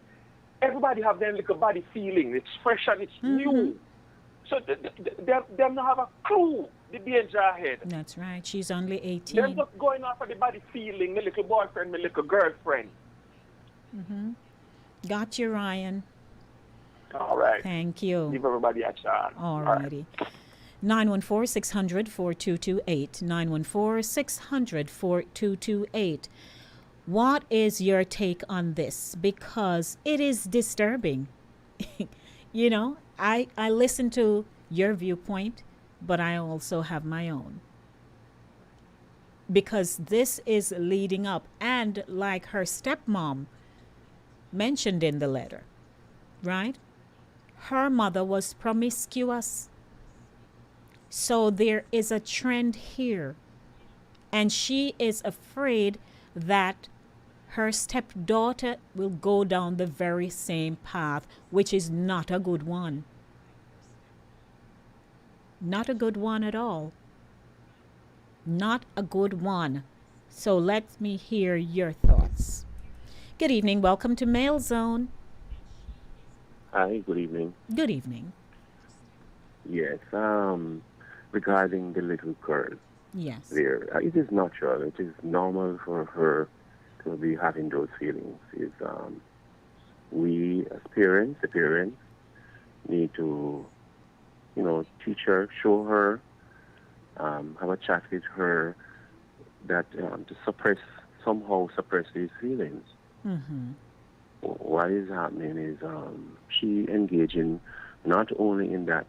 everybody have their little body feeling. It's fresh and it's new. So they don't have a clue the danger ahead. That's right. She's only Them 18. just going off of the body feeling, my little boyfriend, my little girlfriend. Got you, Ryan. All right. Thank you. Give everybody a chance. All righty. 914-600-4228. 914-600-4228. What is your take on this? Because it is disturbing. You know, I listen to your viewpoint, but I also have my own. Because this is leading up, and like her stepmom mentioned in the letter, right? Her mother was promiscuous. So there is a trend here. And she is afraid that her stepdaughter will go down the very same path, which is not a good one. Not a good one at all. Not a good one. So let me hear your thoughts. Good evening. Welcome to Mail Zone. Hi, good evening. Good evening. Yes, regarding the little girl Yes. there, it is natural. It is normal for her to be having those feelings. We as parents, the parents, need to, teach her, show her, have a chat with her, that to somehow suppress these feelings. Mm-hmm. What is happening is she engaging not only in that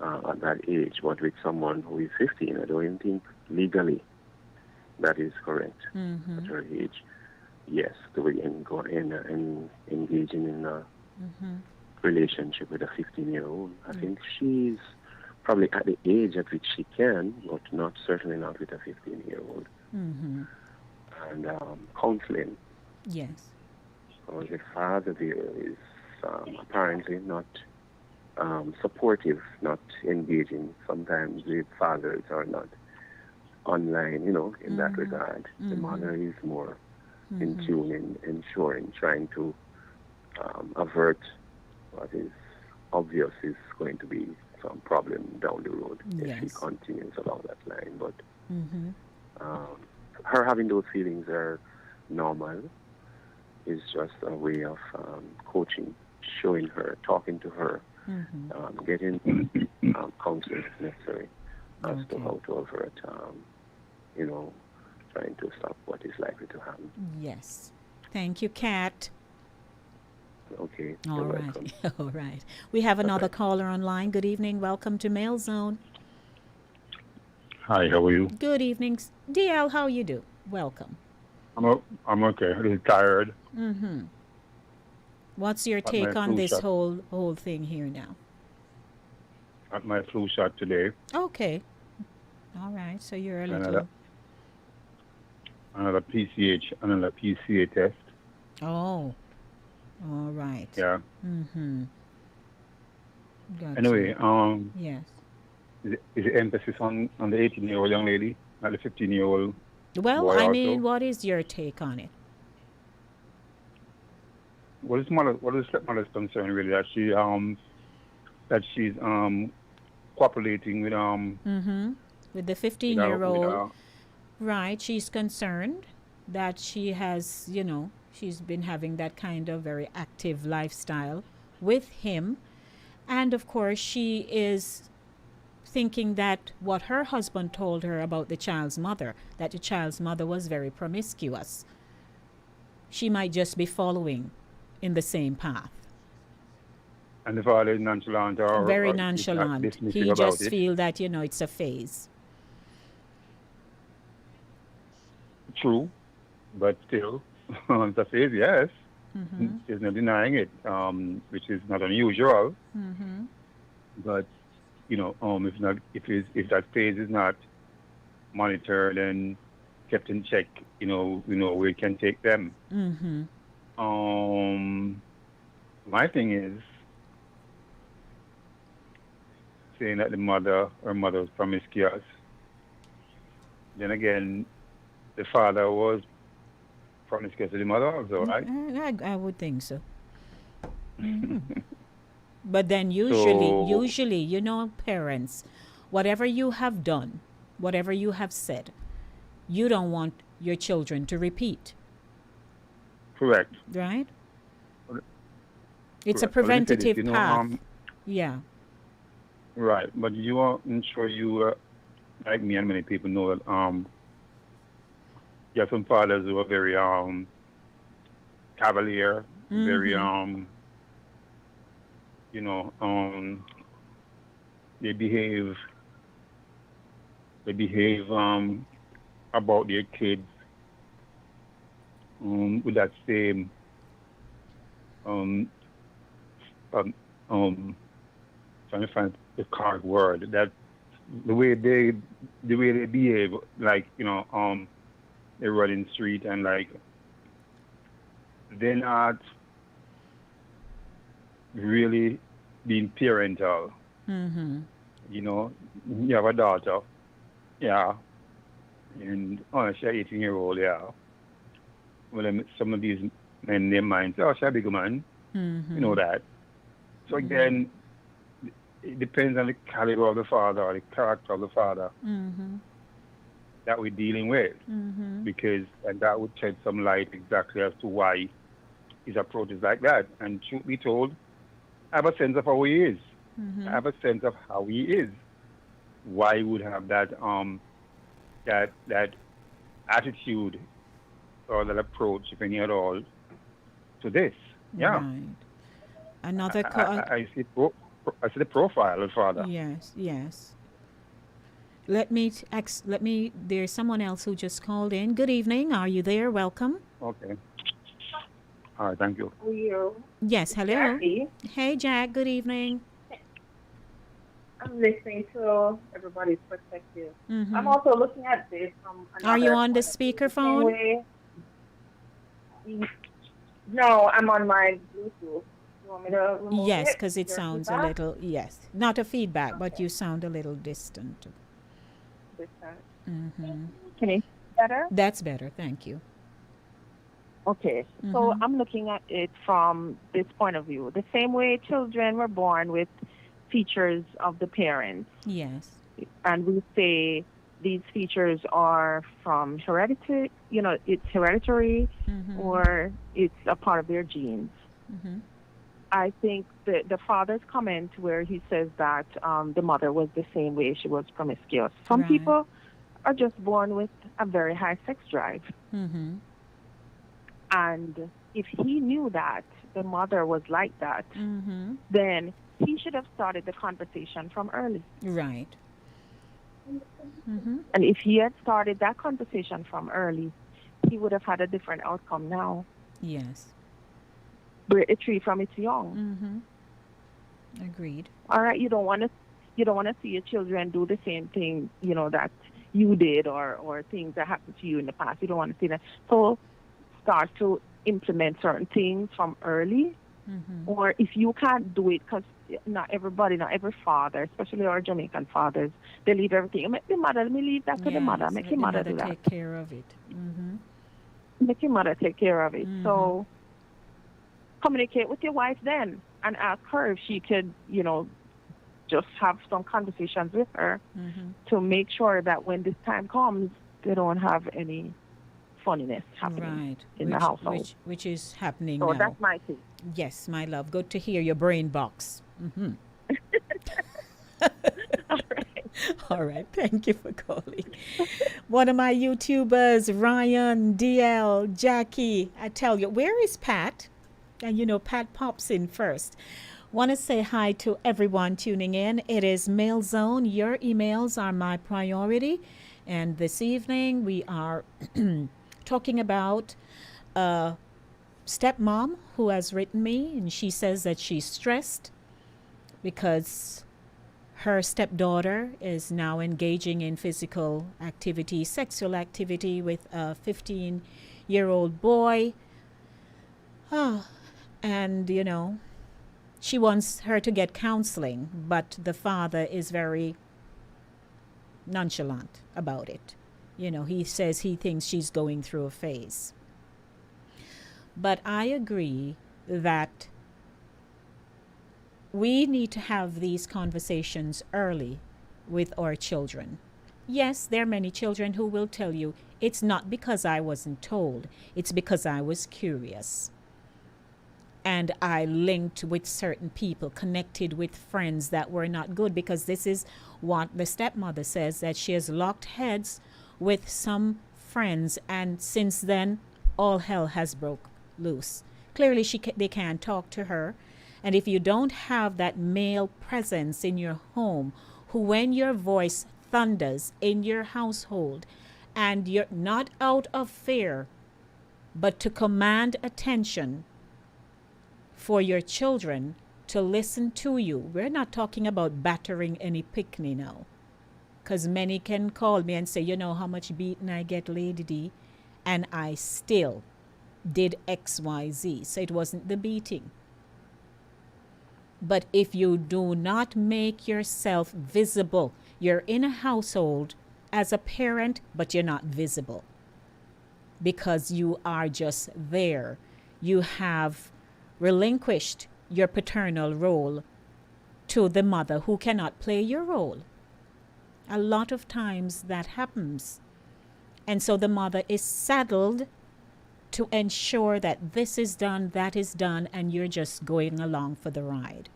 at that age, but with someone who is 15. I don't even think legally that is correct at her age. Yes, to be engaging in a relationship with a 15-year-old. I think she's probably at the age at which she can, but certainly not with a 15-year-old. Mm-hmm. And counseling. Yes. The father there is apparently not supportive, not engaging. Sometimes the fathers are not online, in that regard. The mother is more in tune in ensuring, trying to avert what is obvious is going to be some problem down the road if she continues along that line. But her having those feelings are normal. Is just a way of coaching, showing her, talking to her, getting counseling if necessary as to how to avert, trying to stop what is likely to happen. Yes. Thank you, Kat. Okay. All you're right. welcome. All right. We have another caller online. Good evening. Welcome to Mail Zone. Hi, how are you? Good evening. DL, how you do? Welcome. I'm okay. A little tired. Mm-hmm. What's your Got take my on flu this shot. whole thing here now? Got my flu shot today. Okay. All right. So you're a little... Another PCA test. Oh. All right. Yeah. Mm-hmm. Gotcha. Anyway, Yes. is the emphasis on the 18-year-old young lady, not the 15-year-old Well, boy I also? mean, what is your take on it? What is stepmother's concern really? That she's cooperating with With the 15-year-old, right? She's concerned that she has, she's been having that kind of very active lifestyle with him, and of course, she is thinking that what her husband told her about the child's mother, that the child's mother was very promiscuous, she might just be following in the same path. And the father is nonchalant or Very or nonchalant. dismissive He about just it. feel that, it's a phase. True, but still, it's a phase, yes. She's not denying it, which is not unusual. But if that phase is not monitored and kept in check, we know where it can take them. My thing is saying that her mother was promiscuous. Then again, the father was promiscuous to the mother also, right? I would think so. But then usually, you know, parents, whatever you have done, whatever you have said, you don't want your children to repeat, Correct. right? It's a Correct. But let me say this, preventative path. Yeah. Right. But you are, I'm sure you, like me and many people know that, you have some fathers who are very, cavalier, very, you know, they behave, about their kids, with that same, um, trying to find the correct word, that the way they behave, like, you know, they run in the street and like they're not really being parental. You know, you have a daughter, yeah, and she's an 18-year-old, yeah. Well, then some of these men, their minds, oh, she's a big man, you know that. So again, it depends on the caliber of the father or the character of the father that we're dealing with, because and that would shed some light exactly as to why his approach is like that. And truth be told, I have a sense of how he is. I have a sense of how he is. Why he would have that that attitude or that approach, if any at all, to this. Yeah. Right. Another I see the profile of father. Yes. Let me there's someone else who just called in. Good evening. Are you there? Welcome. Okay. All right, thank you. Yes, hello. Jackie. Hey, Jack. Good evening. I'm listening to everybody's perspective. I'm also looking at this from another Are you on the point of view. speakerphone? No, I'm on my Bluetooth. You want me to remove Yes, it? because it Your sounds feedback? a little, yes. Not a feedback, but you sound a little distant. Can you hear better? That's better. Thank you. Okay, so I'm looking at it from this point of view. The same way children were born with features of the parents, Yes. and we say these features are from heredity, you know, it's hereditary or it's a part of their genes. I think the father's comment where he says that the mother was the same way, she was promiscuous. Some people are just born with a very high sex drive. And if he knew that the mother was like that, then he should have started the conversation from early. Right. And if he had started that conversation from early, he would have had a different outcome now. Yes. Break the tree from its young. Agreed. All right, you don't want to see your children do the same thing, you know, that you did or things that happened to you in the past. You don't want to see that. So start to implement certain things from early. Or if you can't do it, because not every father, especially our Jamaican fathers, they leave everything. Make the mother, let me leave that to the mother. Make your mother do that. Take care of it. Make your mother take care of it. So communicate with your wife then and ask her if she could, you know, just have some conversations with her to make sure that when this time comes, they don't have any funniness happening in the household. Which is happening so now. That's my take. Yes, my love. Good to hear your brain box. All right. Thank you for calling. One of my YouTubers, Ryan, DL, Jackie. I tell you, where is Pat? And you know, Pat pops in first. Want to say hi to everyone tuning in. It is Mail Zone. Your emails are my priority. And this evening we are talking about stepmom who has written me, and she says that she's stressed because her stepdaughter is now engaging in physical activity, sexual activity with a 15-year-old boy. And, you know, she wants her to get counseling, but the father is very nonchalant about it. You know, he says he thinks she's going through a phase. But I agree that we need to have these conversations early with our children. Yes, there are many children who will tell you, it's not because I wasn't told, it's because I was curious. And I linked with certain people, connected with friends that were not good, because this is what the stepmother says, that she has locked heads with some friends, and since then, all hell has broke loose. Clearly, they can't talk to her. And if you don't have that male presence in your home, who when your voice thunders in your household, and you're not out of fear, but to command attention for your children to listen to you. We're not talking about battering any picnic now. Because many can call me and say, you know how much beating I get, Lady D, and I still did XYZ. So it wasn't the beating. But if you do not make yourself visible, you're in a household as a parent, but you're not visible because you are just there. You have relinquished your paternal role to the mother who cannot play your role. A lot of times that happens. And so the mother is saddled to ensure that this is done, that is done, and you're just going along for the ride.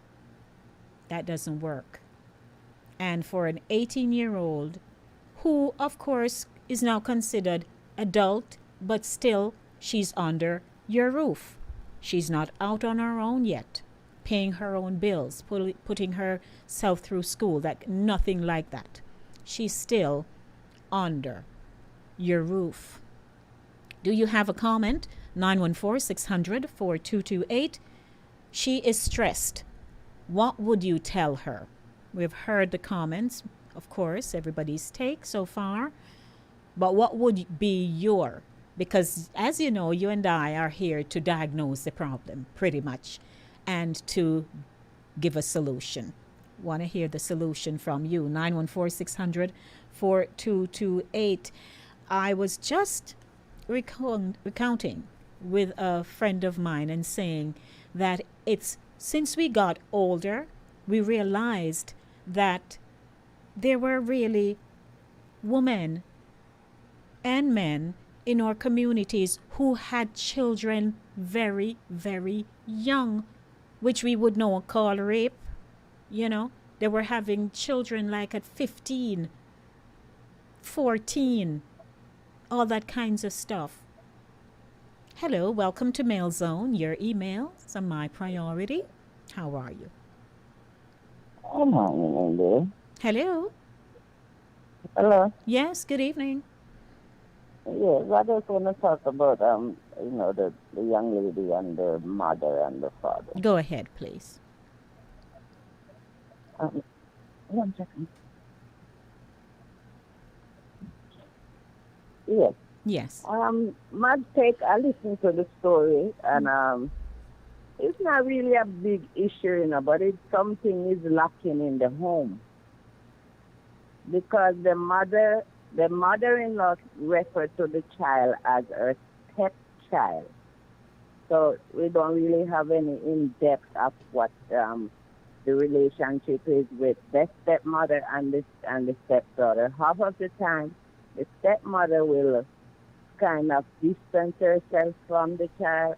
That doesn't work. And for an 18-year-old who, of course, is now considered adult, but still she's under your roof. She's not out on her own yet, paying her own bills, putting herself through school, nothing like that. She's still under your roof. Do you have a comment? 914-600-4228. She is stressed. What would you tell her? We've heard the comments, of course, everybody's take so far. But what would be your? Because as you know, you and I are here to diagnose the problem, pretty much, and to give a solution. Want to hear the solution from you. 914-600-4228. I was just recounting with a friend of mine and saying that since we got older, we realized that there were really women and men in our communities who had children very, very young, which we would now call rape. You know, they were having children like at 15, 14, all that kinds of stuff. Hello, welcome to Mail Zone. Your emails are my priority. How are you? Hello. Hello. Hello. Yes, good evening. Yes, I just want to talk about the young lady and the mother and the father. Go ahead, please. 1 second. Yes. Yes. My take, I listened to the story, and it's not really a big issue, but something is lacking in the home. Because the mother-in-law referred to the child as her stepchild. So we don't really have any in-depth of what the relationship is with the stepmother and the stepdaughter. Half of the time, the stepmother will kind of distance herself from the child.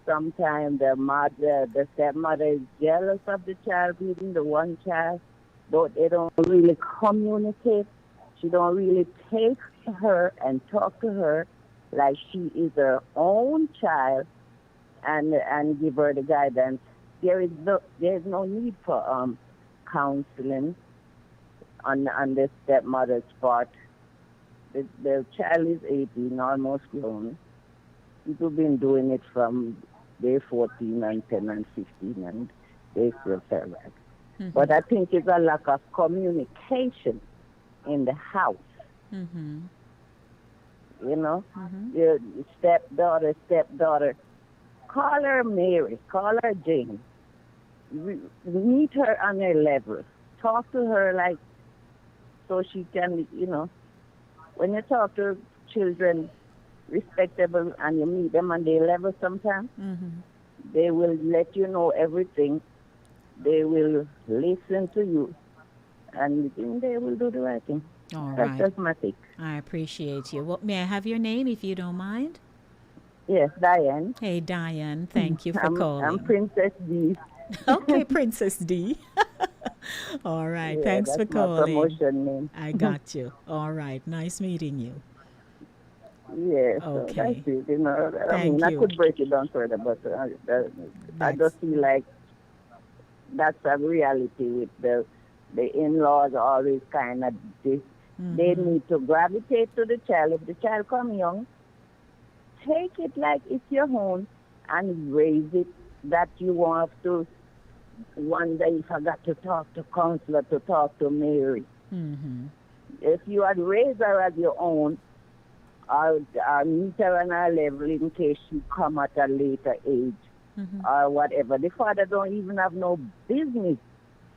Sometimes the stepmother is jealous of the child, even the one child. They don't really communicate. She don't really take her and talk to her like she is her own child and give her the guidance. There is no need for counseling on the stepmother's part. The child is 18, almost grown. People have been doing it from day 14 and 10 and 15, and they still survive. Mm-hmm. But I think it's a lack of communication in the house. Mm-hmm. Your stepdaughter, call her Mary, call her Jane. Meet her on her level. Talk to her so she can, when you talk to children respectable and you meet them on their level sometimes, mm-hmm. they will let you know everything they will listen to you, and they will do the right thing. All That's right. just my take. I appreciate you. Well, may I have your name if you don't mind? Yes, Diane. Hey, Diane. Thank you for I'm calling. Princess D. Okay, Princess D. All right. Yeah, Thanks for that's my calling. promotion name. I got you. All right. Nice meeting you. Yeah, so that's Okay. it. You know, I Thank mean, I you. could break it down further, but I That's just feel like that's a reality with the in-laws always kind of this. They need to gravitate to the child. If the child come young, take it like it's your own and raise it that you want to wonder if I got to talk to counselor, to talk to Mary. If you had raised her as your own, or meet her on her level in case she come at a later age or whatever. The father don't even have no business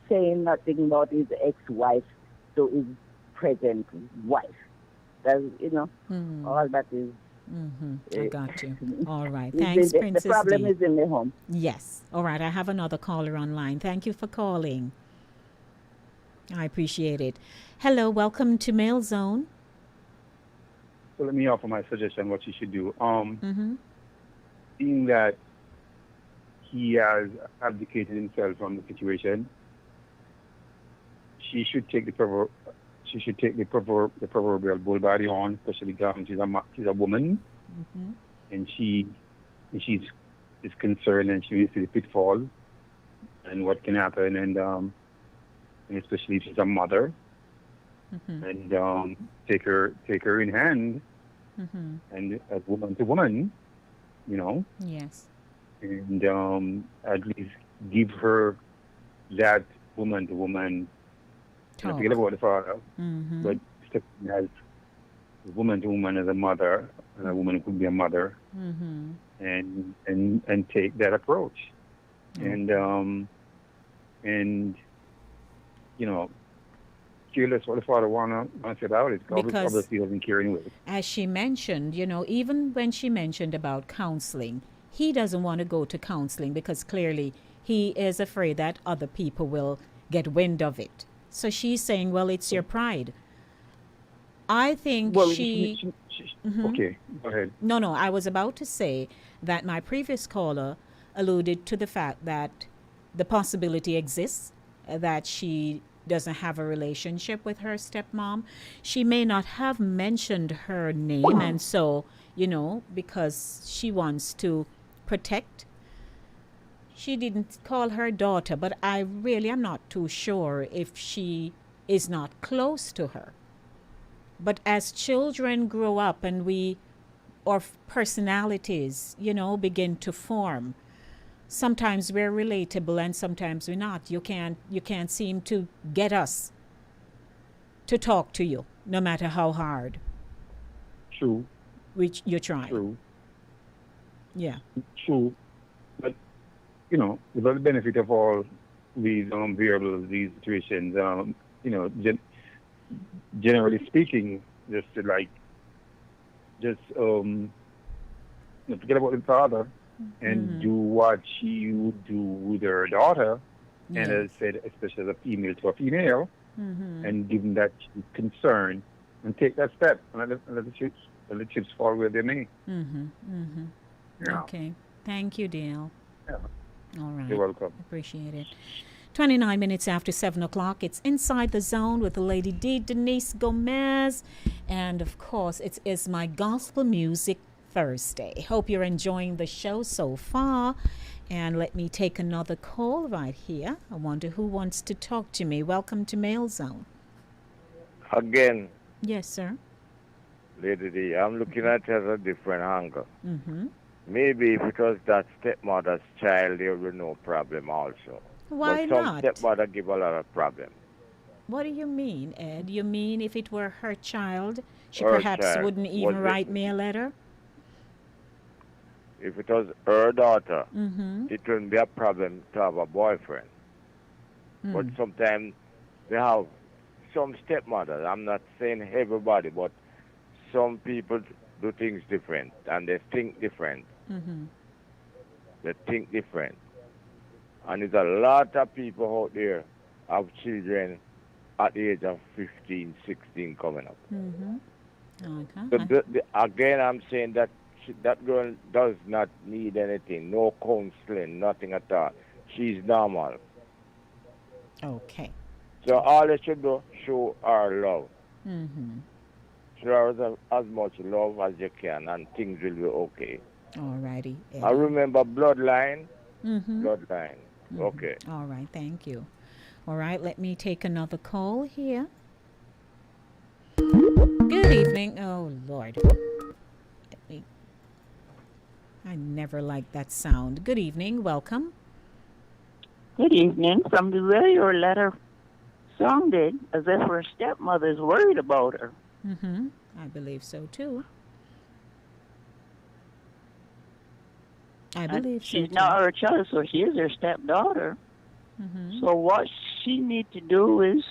saying nothing about his ex-wife to his present wife. That's, all that is. I got you. All right. the- Thanks, the Princess problem D. is in the home. Yes. All right. I have another caller online. Thank you for calling. I appreciate it. Hello. Welcome to Mail Zone. So let me offer my suggestion what she should do. Seeing that he has abdicated himself from the situation, she should take the proverbial bull by the horn, especially because she's a woman, and she's is concerned, and she will see the pitfall and what can happen, and especially if she's a mother, and take her in hand, and as woman to woman, Yes. and at least give her that woman to woman. Talk. Forget about the father, but step in as woman to woman as a mother, and a woman could be a mother, and take that approach, and careless what the father wants about it. Because Obviously doesn't care anyway. as she mentioned, even when she mentioned about counseling, he doesn't want to go to counseling because clearly he is afraid that other people will get wind of it. So she's saying, well, it's your pride. I think Okay, go ahead. No, I was about to say that my previous caller alluded to the fact that the possibility exists that she doesn't have a relationship with her stepmom. She may not have mentioned her name, and so, because she wants to protect, she didn't call her daughter, but I'm not too sure if she is not close to her. But as children grow up and our personalities, begin to form, sometimes we're relatable and sometimes we're not. You can't seem to get us to talk to you, no matter how hard. True. Which you're trying. True. Yeah. True. But, without the benefit of all these variables, these situations, generally speaking, forget about the father and do what you do with her daughter, and as I said, especially as a female to a female, and given that concern, and take that step, and let the chips fall where they may. Yeah. Okay. Thank you, Dale. Yeah. All right. You're welcome. Appreciate it. 29 minutes after 7 o'clock. It's Inside the Zone with the Lady D, Denise Gomez. And, of course, it is my Gospel Music Thursday. Hope you're enjoying the show so far. And let me take another call right here. I wonder who wants to talk to me. Welcome to Mail Zone. Again, Yes, sir. Lady D, I'm looking at it as a different angle. Maybe if it was that stepmother's child, there would be no problem also. Why but some not? stepmother give a lot of problem. What do you mean, Ed? You mean if it were her child, she Her perhaps child. wouldn't even Was it- write me a letter? If it was her daughter, Mm-hmm. it wouldn't be a problem to have a boyfriend. But sometimes they have some stepmothers. I'm not saying everybody, but some people do things different and they think different. Mm-hmm. They think different. And there's a lot of people out there have children at the age of 15, 16 coming up. Mm-hmm. Okay. So again, I'm saying that that girl does not need anything, no counseling, nothing at all. She's normal. Okay. So all they should do, show her love. Mm-hmm. Show her as much love as you can, and things will be okay. All righty. I remember bloodline. Mm-hmm. Bloodline. Mm-hmm. Okay. All right. Thank you. All right. Let me take another call here. Good evening. Oh, Lord. I never liked that sound. Good evening. Welcome. Good evening. From the way your letter sounded as if her stepmother's worried about her. Mm-hmm. I believe so, too. I believe so, she's too. not her child, so she is her stepdaughter. Mm-hmm. So what she needs to do is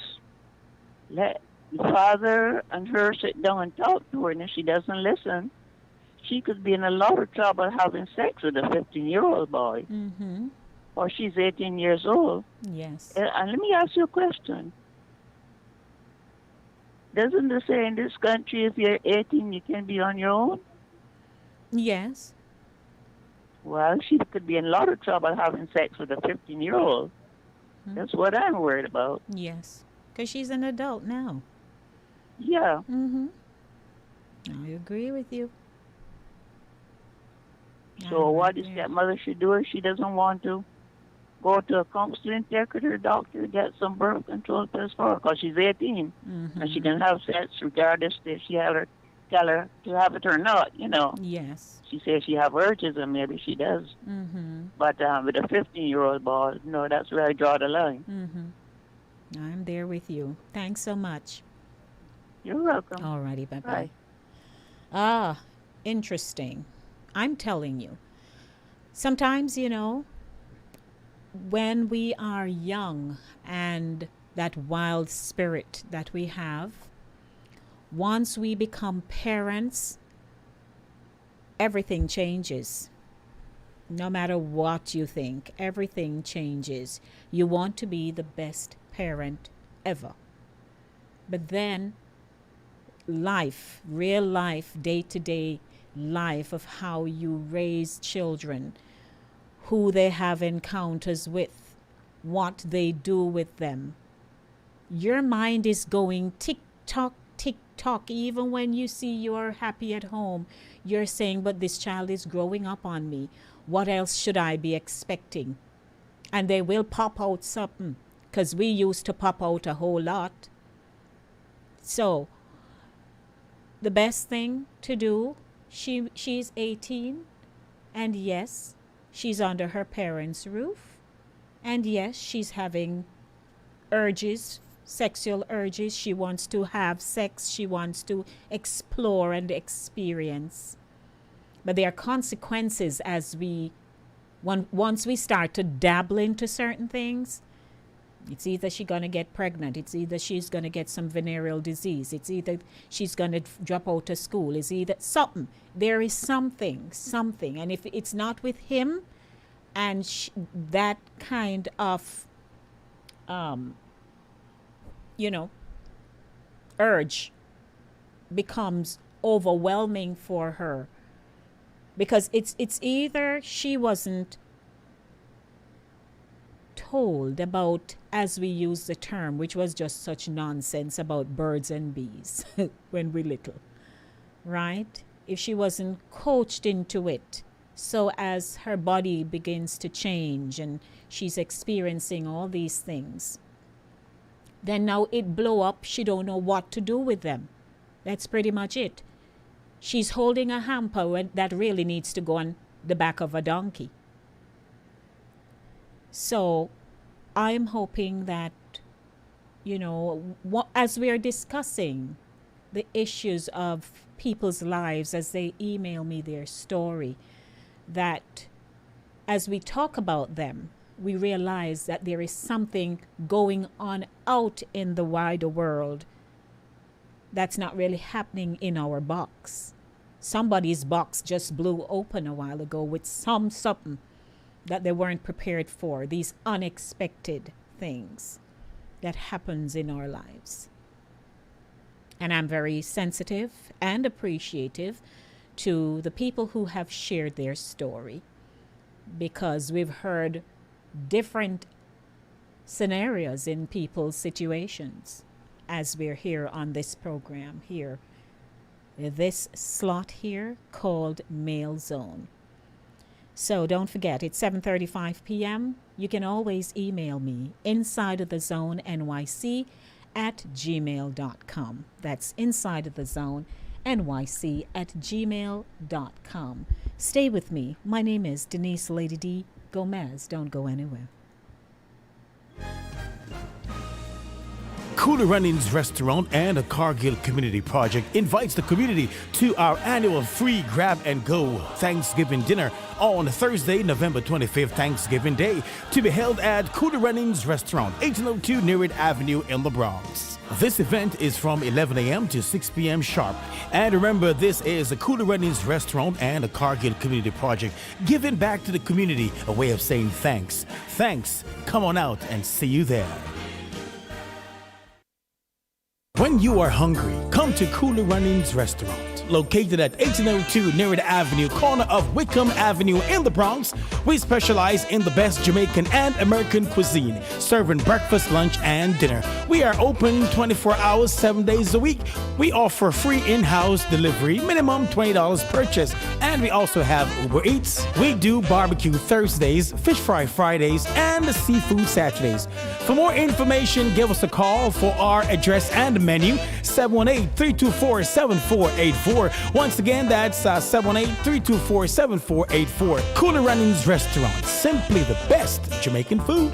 let the father and her sit down and talk to her, and if she doesn't listen, she could be in a lot of trouble having sex with a 15-year-old boy. Mm-hmm. Or she's 18 years old. Yes. And let me ask you a question. Doesn't it say in this country if you're 18 you can be on your own? Yes. Well, she could be in a lot of trouble having sex with a 15-year-old. Mm-hmm. That's what I'm worried about. Yes. Because she's an adult now. Yeah. Mm-hmm. I agree with you. So what the stepmother should do if she doesn't want to go to a counseling, take her to the doctor, get some birth control pills for her, because she's 18, Mm-hmm. and she can have sex regardless if she tell her to have it or not, you know. Yes. She says she have urges, and maybe she does. Mm-hmm. But with a 15-year-old boy, no, that's where I draw the line. Mm-hmm. I'm there with you. Thanks so much. You're welcome. All righty. Bye-bye. Bye. Ah, interesting. I'm telling you. Sometimes, you know, when we are young and that wild spirit that we have, once we become parents, everything changes. No matter what you think, everything changes. You want to be the best parent ever. But then life, real life, day-to-day life of how you raise children, who they have encounters with, what they do with them. Your mind is going tick-tock, tick-tock. Even when you see you're happy at home, you're saying, but this child is growing up on me. What else should I be expecting? And they will pop out something, because we used to pop out a whole lot. So, the best thing to do, she's 18, and yes, she's under her parents' roof, and yes, she's having urges, sexual urges. She wants to have sex. She wants to explore and experience. But there are consequences as once we start to dabble into certain things. It's either she's going to get pregnant. It's either she's going to get some venereal disease. It's either she's going to drop out of school. It's either something. There is something. And if it's not with him, and that kind of, urge becomes overwhelming for her. Because it's either she wasn't told about, as we use the term, which was just such nonsense about birds and bees when we little, right? If she wasn't coached into it, so as her body begins to change and she's experiencing all these things, then now it blow up, she don't know what to do with them. That's pretty much it. She's holding a hamper that really needs to go on the back of a donkey. So I'm hoping that, as we are discussing the issues of people's lives as they email me their story, that as we talk about them, we realize that there is something going on out in the wider world that's not really happening in our box. Somebody's box just blew open a while ago with something. that they weren't prepared for, these unexpected things that happens in our lives. And I'm very sensitive and appreciative to the people who have shared their story, because we've heard different scenarios in people's situations as we're here on this program here, this slot here called Mail Zone. So don't forget, it's 7:35 p.m. You can always email me, inside of the zone NYC @gmail.com. That's inside of the zone NYC @gmail.com. Stay with me. My name is Denise Lady D Gomez. Don't go anywhere. Cooler Runnings Restaurant and a Cargill Community Project invites the community to our annual free grab and go Thanksgiving dinner on Thursday, November 25th, Thanksgiving Day, to be held at Cooler Runnings Restaurant, 1802 Nearwood Avenue in the Bronx. This event is from 11 a.m. to 6 p.m. sharp. And remember, this is a Cooler Runnings Restaurant and a Cargill Community Project, giving back to the community, a way of saying thanks. Thanks. Come on out and see you there. When you are hungry, come to Cooler Runnings Restaurant. Located at 1802 Nearwood Avenue, corner of Wickham Avenue in the Bronx, we specialize in the best Jamaican and American cuisine, serving breakfast, lunch, and dinner. We are open 24 hours, 7 days a week. We offer free in-house delivery, minimum $20 purchase, and we also have Uber Eats. We do barbecue Thursdays, fish fry Fridays, and seafood Saturdays. For more information, give us a call for our address and menu, 718-324-7484. Once again, that's 718-324-7484. Cooler Runnings Restaurant, simply the best Jamaican food.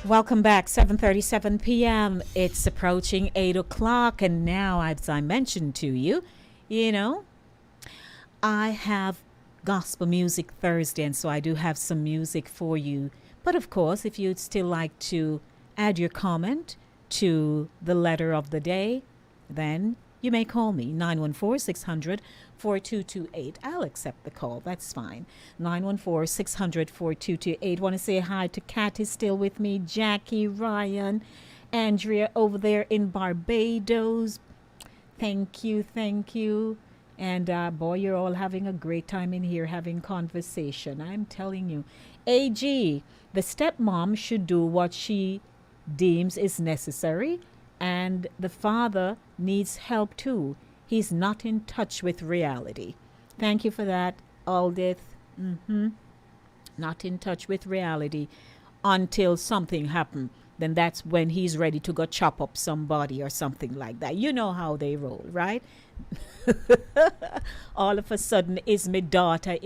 Welcome back, 7:37 p.m. It's approaching 8 o'clock, and now, as I mentioned to you, I have Gospel Music Thursday, and so I do have some music for you. But of course, if you'd still like to add your comment to the letter of the day, then you may call me, 914-600-4228. I'll accept the call. That's fine. 914-600-4228. Want to say hi to Kat is still with me, Jackie, Ryan, Andrea over there in Barbados. Thank you. And boy, you're all having a great time in here having conversation. I'm telling you. AG, the stepmom should do what she deems is necessary, and the father needs help too. He's not in touch with reality. Thank you for that, Aldith. Not in touch with reality until something happened. Then that's when he's ready to go chop up somebody or something like that. You know how they roll, right? All of a sudden, is my daughter.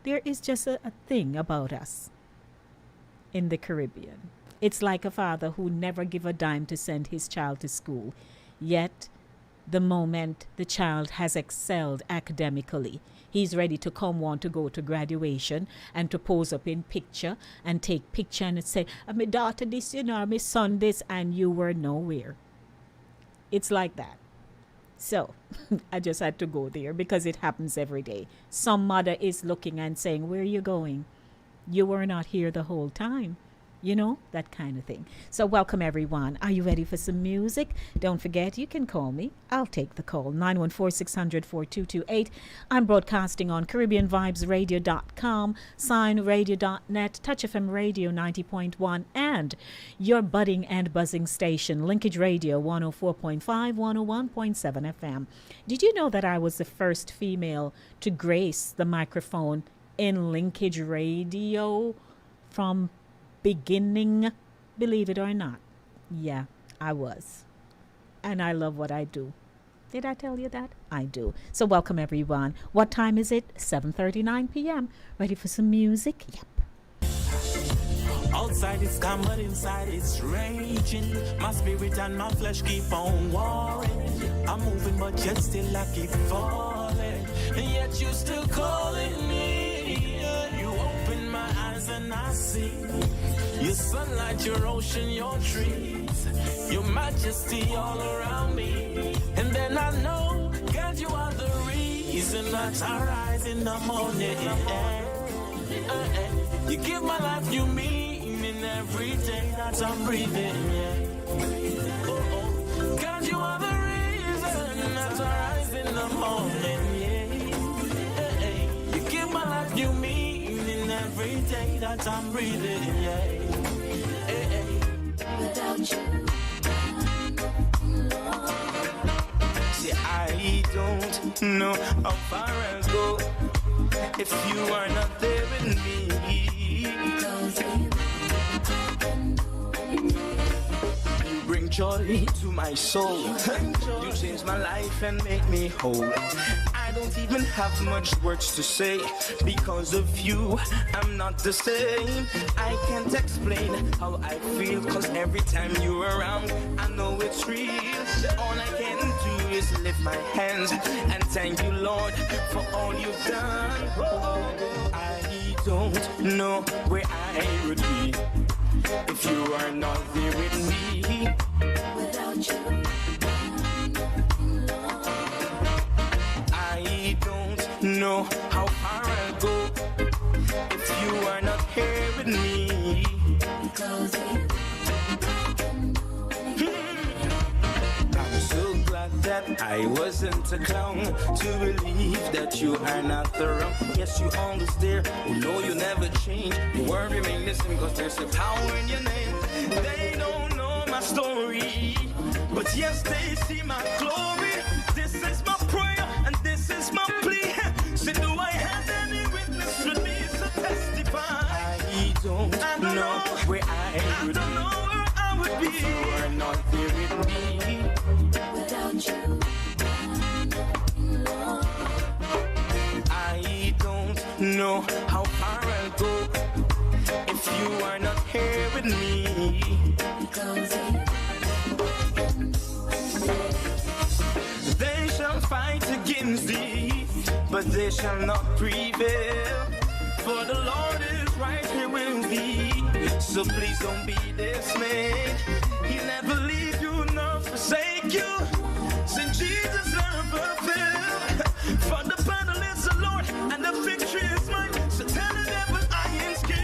There is just a thing about us in the Caribbean. It's like a father who never give a dime to send his child to school. Yet, the moment the child has excelled academically, he's ready to want to go to graduation and to pose up in picture and take picture and say, my daughter this, my son this, and you were nowhere. It's like that. So, I just had to go there because it happens every day. Some mother is looking and saying, where are you going? You were not here the whole time. That kind of thing. So welcome, everyone. Are you ready for some music? Don't forget, you can call me. I'll take the call, 914-600-4228. I'm broadcasting on CaribbeanVibesRadio.com, SignRadio.net, Touch FM Radio 90.1, and your budding and buzzing station, Linkage Radio 104.5, 101.7 FM. Did you know that I was the first female to grace the microphone in Linkage Radio from beginning, believe it or not? Yeah, I was. And I love what I do. Did I tell you that? I do. So welcome, everyone. What time is it? 7:39 p.m. Ready for some music? Yep. Outside it's calm, but inside it's raging. My spirit and my flesh keep on warring. I'm moving, but yet still I keep falling. And yet you still calling me. You open my eyes and I see your sunlight, your ocean, your trees, your majesty all around me. And then I know, God, you are the reason. reason that I rise in the morning. You give my life new meaning every day that I'm breathing. God, you are the reason that I rise in the morning. You give my life new meaning every day that I'm breathing. Without you. See, I don't know how far I'll go if you are not there with me. You bring joy to my soul. You change my life and make me whole. I don't even have much words to say. Because of you, I'm not the same. I can't explain how I feel, cause every time you're around, I know it's real. All I can do is lift my hands and thank you, Lord, for all you've done. I don't know where I would be if you are not there with me. Without you, I don't know how far I'll go if you are not here with me. Because I'm so glad that I wasn't a clown to believe that you are not the wrong. Yes, you always there. You know you never change. Your word remain the same because there's a power in your name. They don't know my story, but yes, they see my glory. This is my prayer and this is my plea. Say, do I have any witness with me to testify? I don't know where I would be. I don't know where I would be if you are not there with me. Without you, I don't know how far I'll go if you are not here with me. They shall fight against thee, but they shall not prevail. For the Lord is right here with thee. So please don't be dismayed. He'll never leave you nor forsake you. Since Jesus never failed. For the battle is the Lord and the victory is mine. So tell the devil I ain't scared.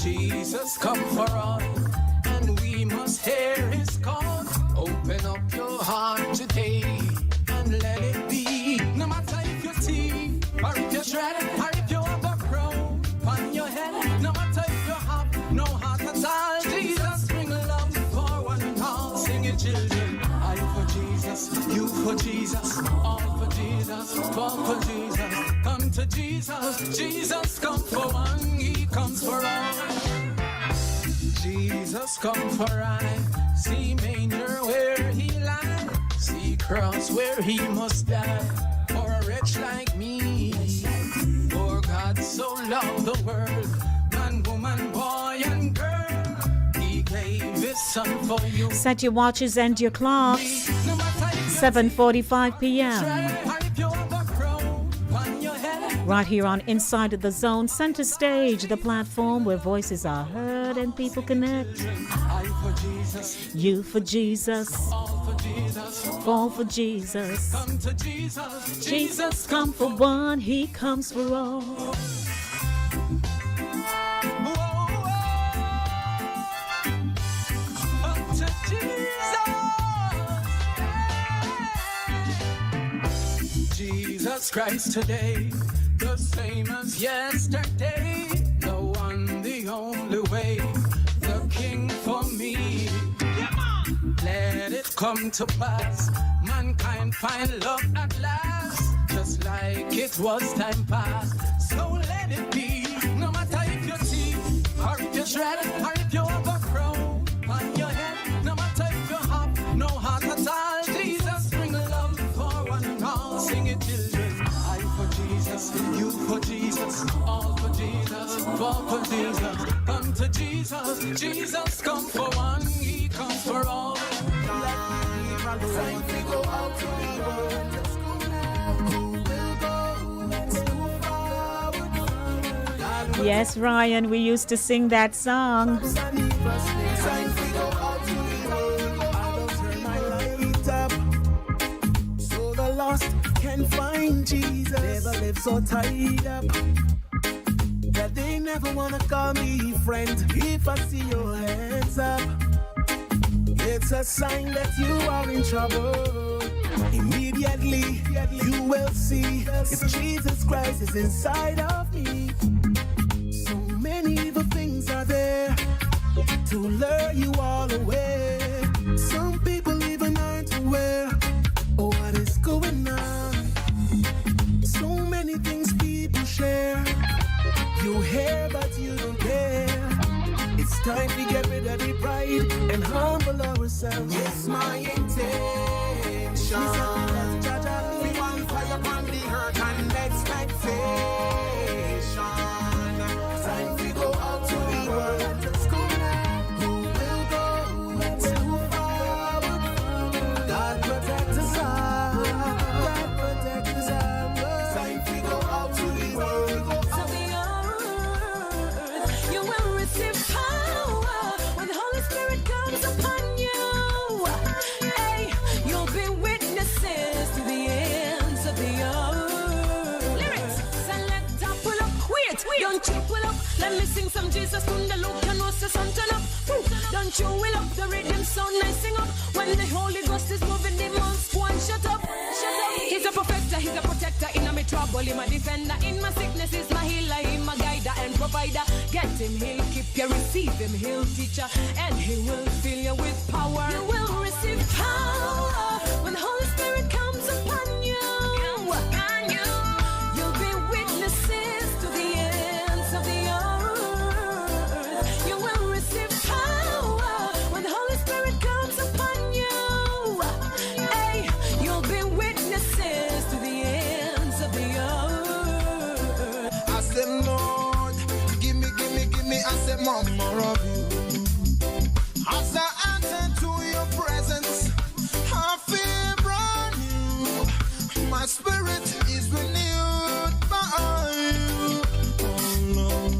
Jesus come for all, and we must hear his call. Open up your heart today and let it be. No matter if you're tea or if you're shredded or if you have a crown on your head, no matter if you have no heart at all, Jesus bring love for one and all. Sing it, children. I for Jesus, you for Jesus, all for Jesus, all for Jesus. Come to Jesus, Jesus come for one, he comes for all. Jesus come for I. See manger where he lie. See cross where he must die. For a wretch like me. For God so loved the world. Man, woman, boy, and girl. He gave his son for you. Set your watches and your clocks. 7:45 p.m. Right here on Inside of the Zone, center stage, the platform where voices are heard and people connect. You for Jesus, fall for Jesus. Jesus come for one, he comes for all. Jesus Christ today, the same as yesterday, the one, the only way, the King for me. Let it come to pass, mankind find love at last, just like it was time past. So let it be, no matter if you see, or if you shred, or if you have a crown on your head, no matter if you have no heart at all, Jesus bring love for one and all. Sing it, children. I for Jesus, you for Jesus, all for Jesus, fall for Jesus. Come to Jesus, Jesus come for one, he comes for all. Time to go out to the world. Yes, Ryan, we used to sing that song. So the lost can find Jesus. Never live so tied up that they never wanna call me friend. If I see your hands up, it's a sign that you are in trouble. Immediately you will see if Jesus Christ is inside of me. So many evil things are there to lure you all away. Some people even aren't aware of what is going on. So many things people share. You hear but you don't care. It's time to get rid of the pride and humble ourselves. Yes, my intention. We want fire upon the earth and expectation. Time to go out to the world. Just go now. Who will go too far? God protect us all. God protect us all. Time to go out to the world. You will receive power when the Holy Spirit comes upon you. Hey, you'll be witnesses to the ends of the earth. Lyrics, select up, pull up, wait, don't you pull up. Let me sing some Jesus from the Luke and what's the sun turn up. Don't you will up the rhythm sound nice, sing up. When the Holy Ghost is moving, the monks go and shut up, shut up. He's a perfecter, he's a protector in my trouble, he's my defender. In my sickness, he's my healer, he's my guider and provider. Get him, he'll keep you, receive him, he'll teach you, and he will fill you with power. You will receive power when the Holy Spirit comes upon you. You'll be witnesses to the ends of the earth. You will receive power when the Holy Spirit comes upon you. Hey, you'll be witnesses to the ends of the earth. I said, Lord, give me, I said, more of you. As I enter to your presence, I feel brand new. My spirit is renewed by you, oh Lord.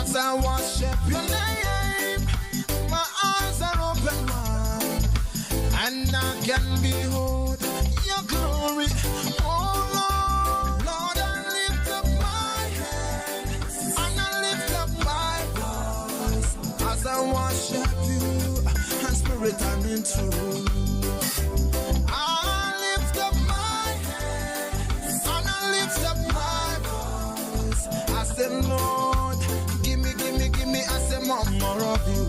As I worship your name, my eyes are open wide, and I can behold your glory, oh Lord. Lord, I lift up my hands and I lift up my voice as I worship you in spirit and in truth. I lift up my hands and I lift up my voice. I say, Lord, give me, I say more of you.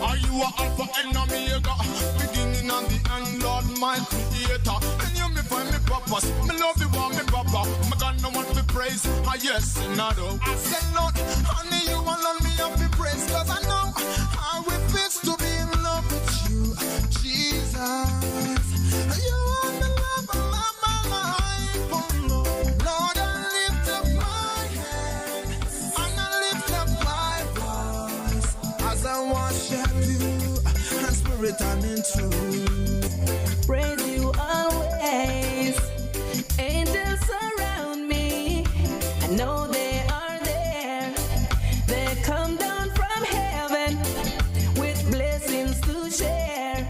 Are you a Alpha and Omega, beginning and the end, Lord, my creator? And you me find me purpose, me love you want me proper. Me got no one to pray. praise. Ah, yes, and I do. I said, Lord, honey, you alone me up to praise. Cause I know how it feels to be in love with you, Jesus. You are the love of my life, oh Lord. Lord, I lift up my hands and I lift up my voice as I worship you, and spirit and in truth. Praise you always. Angels surround me. I know they are there. They come down from heaven with blessings to share.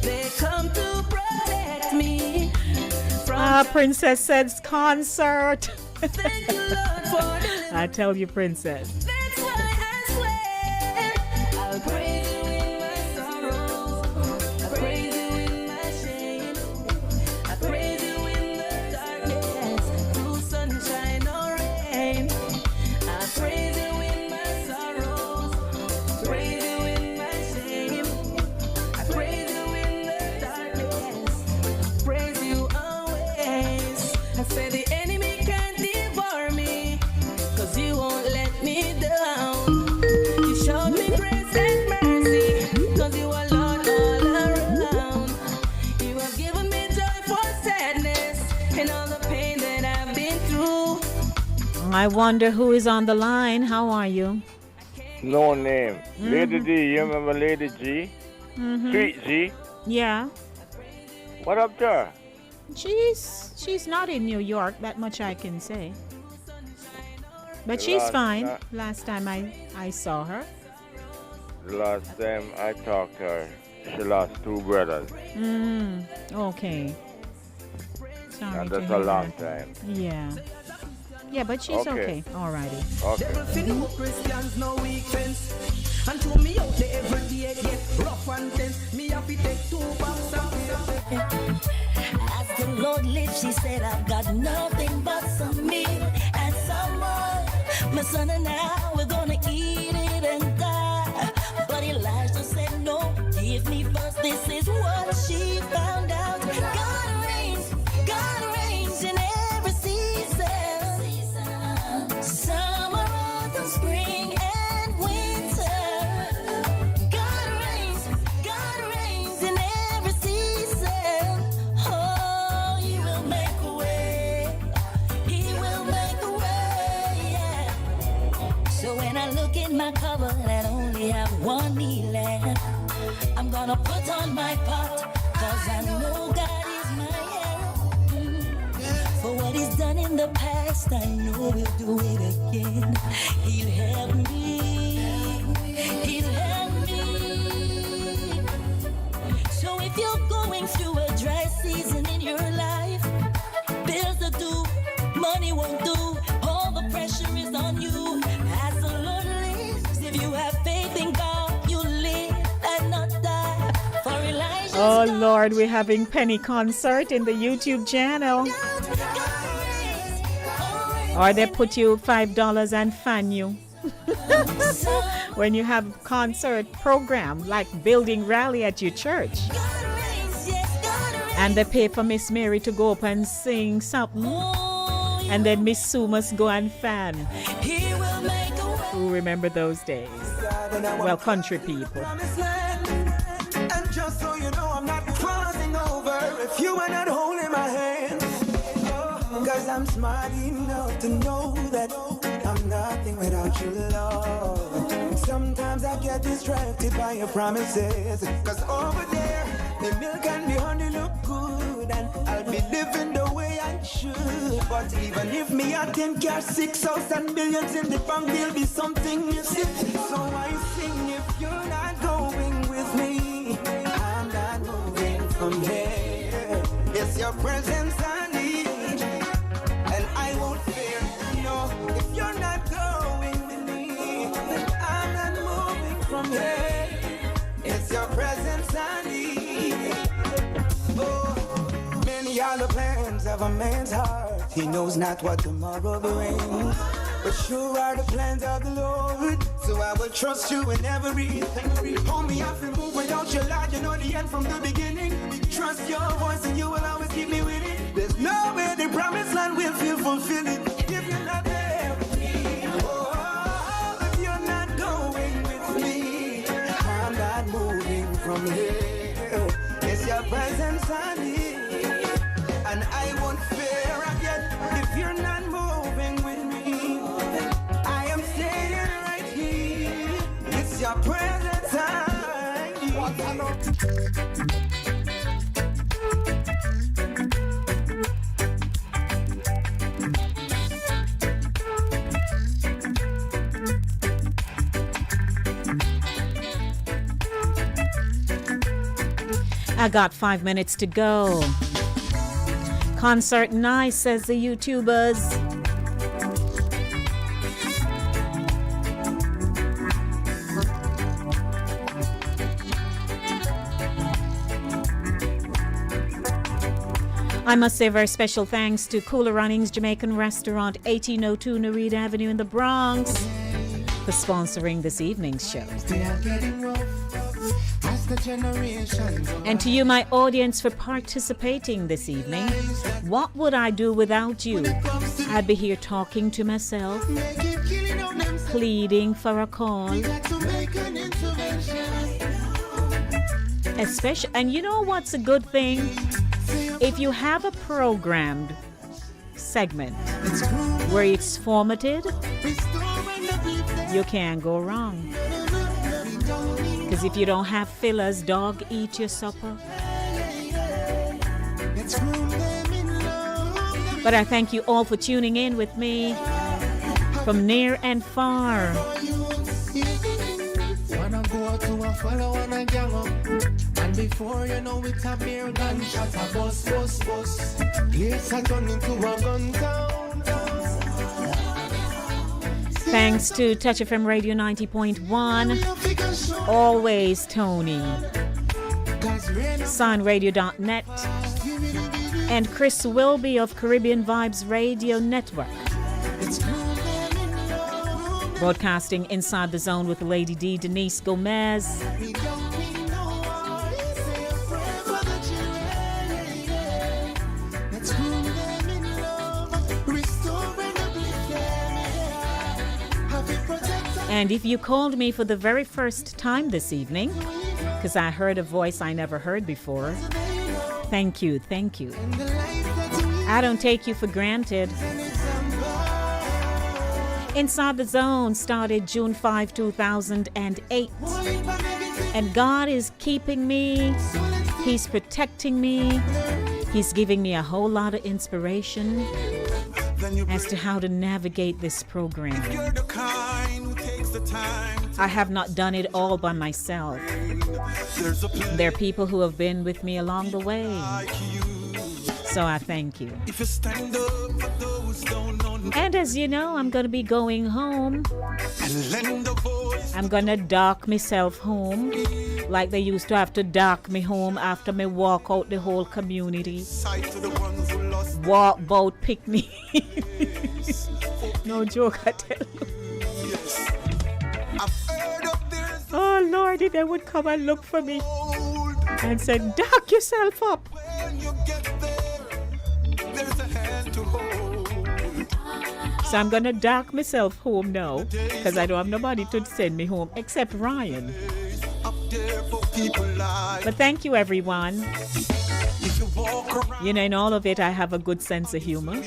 They come to protect me from Princess says concert. Thank you, Lord, for the I tell you, Princess. That's why I swear I'll praise you in my sorrows. I praise you in my shame. I praise you in the darkness, through sunshine or rain. I praise you in my sorrows. Praise you in my shame. I praise you in the darkness. Praise you always. I say the enemy can't devour me, 'cause you won't let me down. You showed me grace and mercy, 'cause you are Lord all around. You have given me joy for sadness and all the pain that I've been through. I wonder who is on the line. How are you? No name. Lady D, you remember Lady G? Sweet G? Yeah. What up there? She's not in New York, that much I can say. But she's Last fine. ti- Last time I saw her. The last time I talked to her, she lost two brothers. Okay. Sorry And to that's hear a long that. time. Yeah. Yeah, but she's okay. Alrighty. Devil fi know Christians no weekends. And to me out there every day get rough and tense. Me have to take 2 bucks and As the Lord lives, she said, I've got nothing but some meat and some more. My son and I, we're gonna eat it and die. But Elijah said, no, give me first. This is what she found out. God reigns in every season. Summer, autumn, spring, and winter. God reigns in every season. Oh, he will make a way. He will make a way, yeah. So when I look in my cupboard and only have one meal left, I'm gonna put on my pot, 'cause I know God is my help. For what he's done in the past, I know he'll do it again. He'll help me. He'll help me. So if you're going through a dry season in your life, bills are due, money won't do, all the pressure is on you. As the Lord lives, if you have faith in God, you'll live and not die. For Elijah. Oh Lord, we're having Penny concert in the YouTube channel. Or they put you $5 and fan you. When you have concert program like building rally at your church. And they pay for Miss Mary to go up and sing something. And then Miss Sue must go and fan. Who remember those days? Well, country people. And just so you know, I'm not crossing over if you are not holding my hand. Cause I'm smart enough to know that I'm nothing without you, Lord. Sometimes I get distracted by your promises. Cause over there, the milk and the honey look good, and I'll be living the way I should. But even if me a 10 cars, 6 house and millions in the bank, there'll be something missing. So I sing, if you're not going with me, I'm not moving from here. It's your presence I need, and I won't fear. No, if you're not going with me, I'm not moving from here. It's your presence I need. Oh, many are the plans of a man's heart. He knows not what tomorrow brings, but sure are the plans of the Lord. So I will trust you in everything. Hold me off and move without your light. You know the end from the beginning. Trust your voice and you will always keep me with it. There's no way the promised land will feel fulfilling. If you a present time. I got 5 minutes to go. Concert nice, says the YouTubers. I must say a very special thanks to Cooler Runnings Jamaican Restaurant, 1802 Nereid Avenue in the Bronx, for sponsoring this evening's show. And to you, my audience, for participating this evening. What would I do without you? I'd be here talking to myself, pleading for a call. Especially, and you know what's a good thing? If you have a programmed segment where it's formatted, you can't go wrong. Because if you don't have fillers, dog, eat your supper. But I thank you all for tuning in with me from near and far. Wanna go to a follow and a gang up. And before you know it's a beer gunshot, a bus. Place a turn into a gun town. Thanks to Touch FM Radio 90.1. Always Tony. Soundradio.net. And Chris Wilby of Caribbean Vibes Radio Network. Broadcasting inside the zone with Lady D, Denise Gomez. And if you called me for the very first time this evening, because I heard a voice I never heard before, thank you. I don't take you for granted. Inside the Zone started June 5, 2008. And God is keeping me. He's protecting me. He's giving me a whole lot of inspiration as to how to navigate this program. I have not done it all by myself. There are people who have been with me along the way. So I thank you. And as you know, I'm going to be going home. I'm going to dock myself home like they used to have to dock me home after me walk out the whole community. Walk, boat, picnic. No joke, I tell you. Oh Lord, if they would come and look for me and say, dock yourself up. So I'm gonna dock myself home now because I don't have nobody to send me home except Ryan. But thank you, everyone. You know, in all of it, I have a good sense of humor.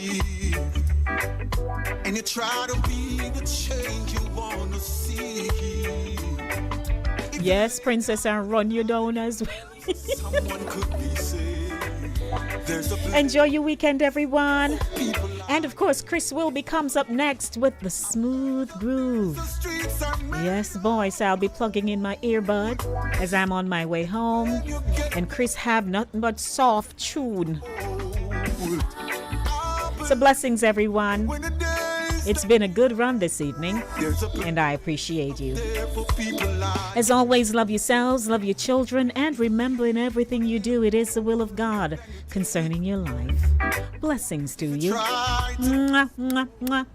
And you try to be the change you want to see. Yes, Princess, I'll run you down as well. Someone could be saved. Enjoy your weekend, everyone. And of course, Chris Wilby comes up next with the smooth groove. Yes, boys, I'll be plugging in my earbud as I'm on my way home. And Chris have nothing but soft tune. So blessings, everyone. It's been a good run this evening, and I appreciate you. As always, love yourselves, love your children, and remember in everything you do, it is the will of God concerning your life. Blessings to you. Mwah, mwah, mwah.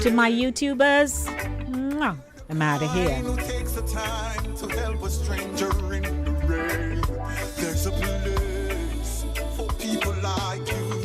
To my YouTubers, mwah. I'm out of here. Takes the time to help a stranger in rain. There's a place for people like you.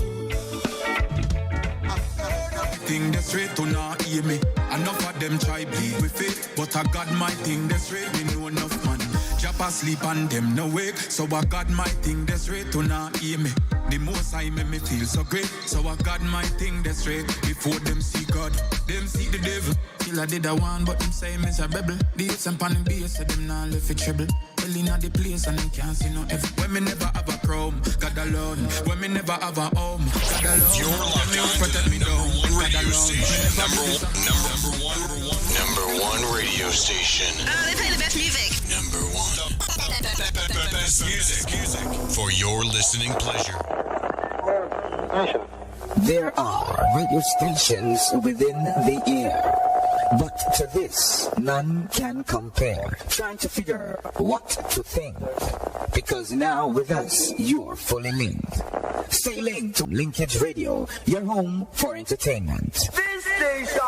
Thing that's straight to not hear me. Enough of them try bleed with it, but I got my thing that's straight. Me know enough man. Jump asleep and them no wake, so I got my thing that's straight to not hear me. The most I make me feel so great. So I got my thing that's straight. Before them see God, them see the devil. Killer did a one, but them say me a rebel. The hits and pan and bass, so them not left it trouble. Well in the place and they can't see no heaven. When me never have a chrome, God alone. When me never have a home, God alone. You're locked on to the number one radio station. Number one radio station. They play the best music. Number one. Best music for your listening pleasure. There are radio stations within the air, but to this, none can compare. Trying to figure what to think, because now with us, you're fully linked. Stay linked to Linkage Radio, your home for entertainment. This station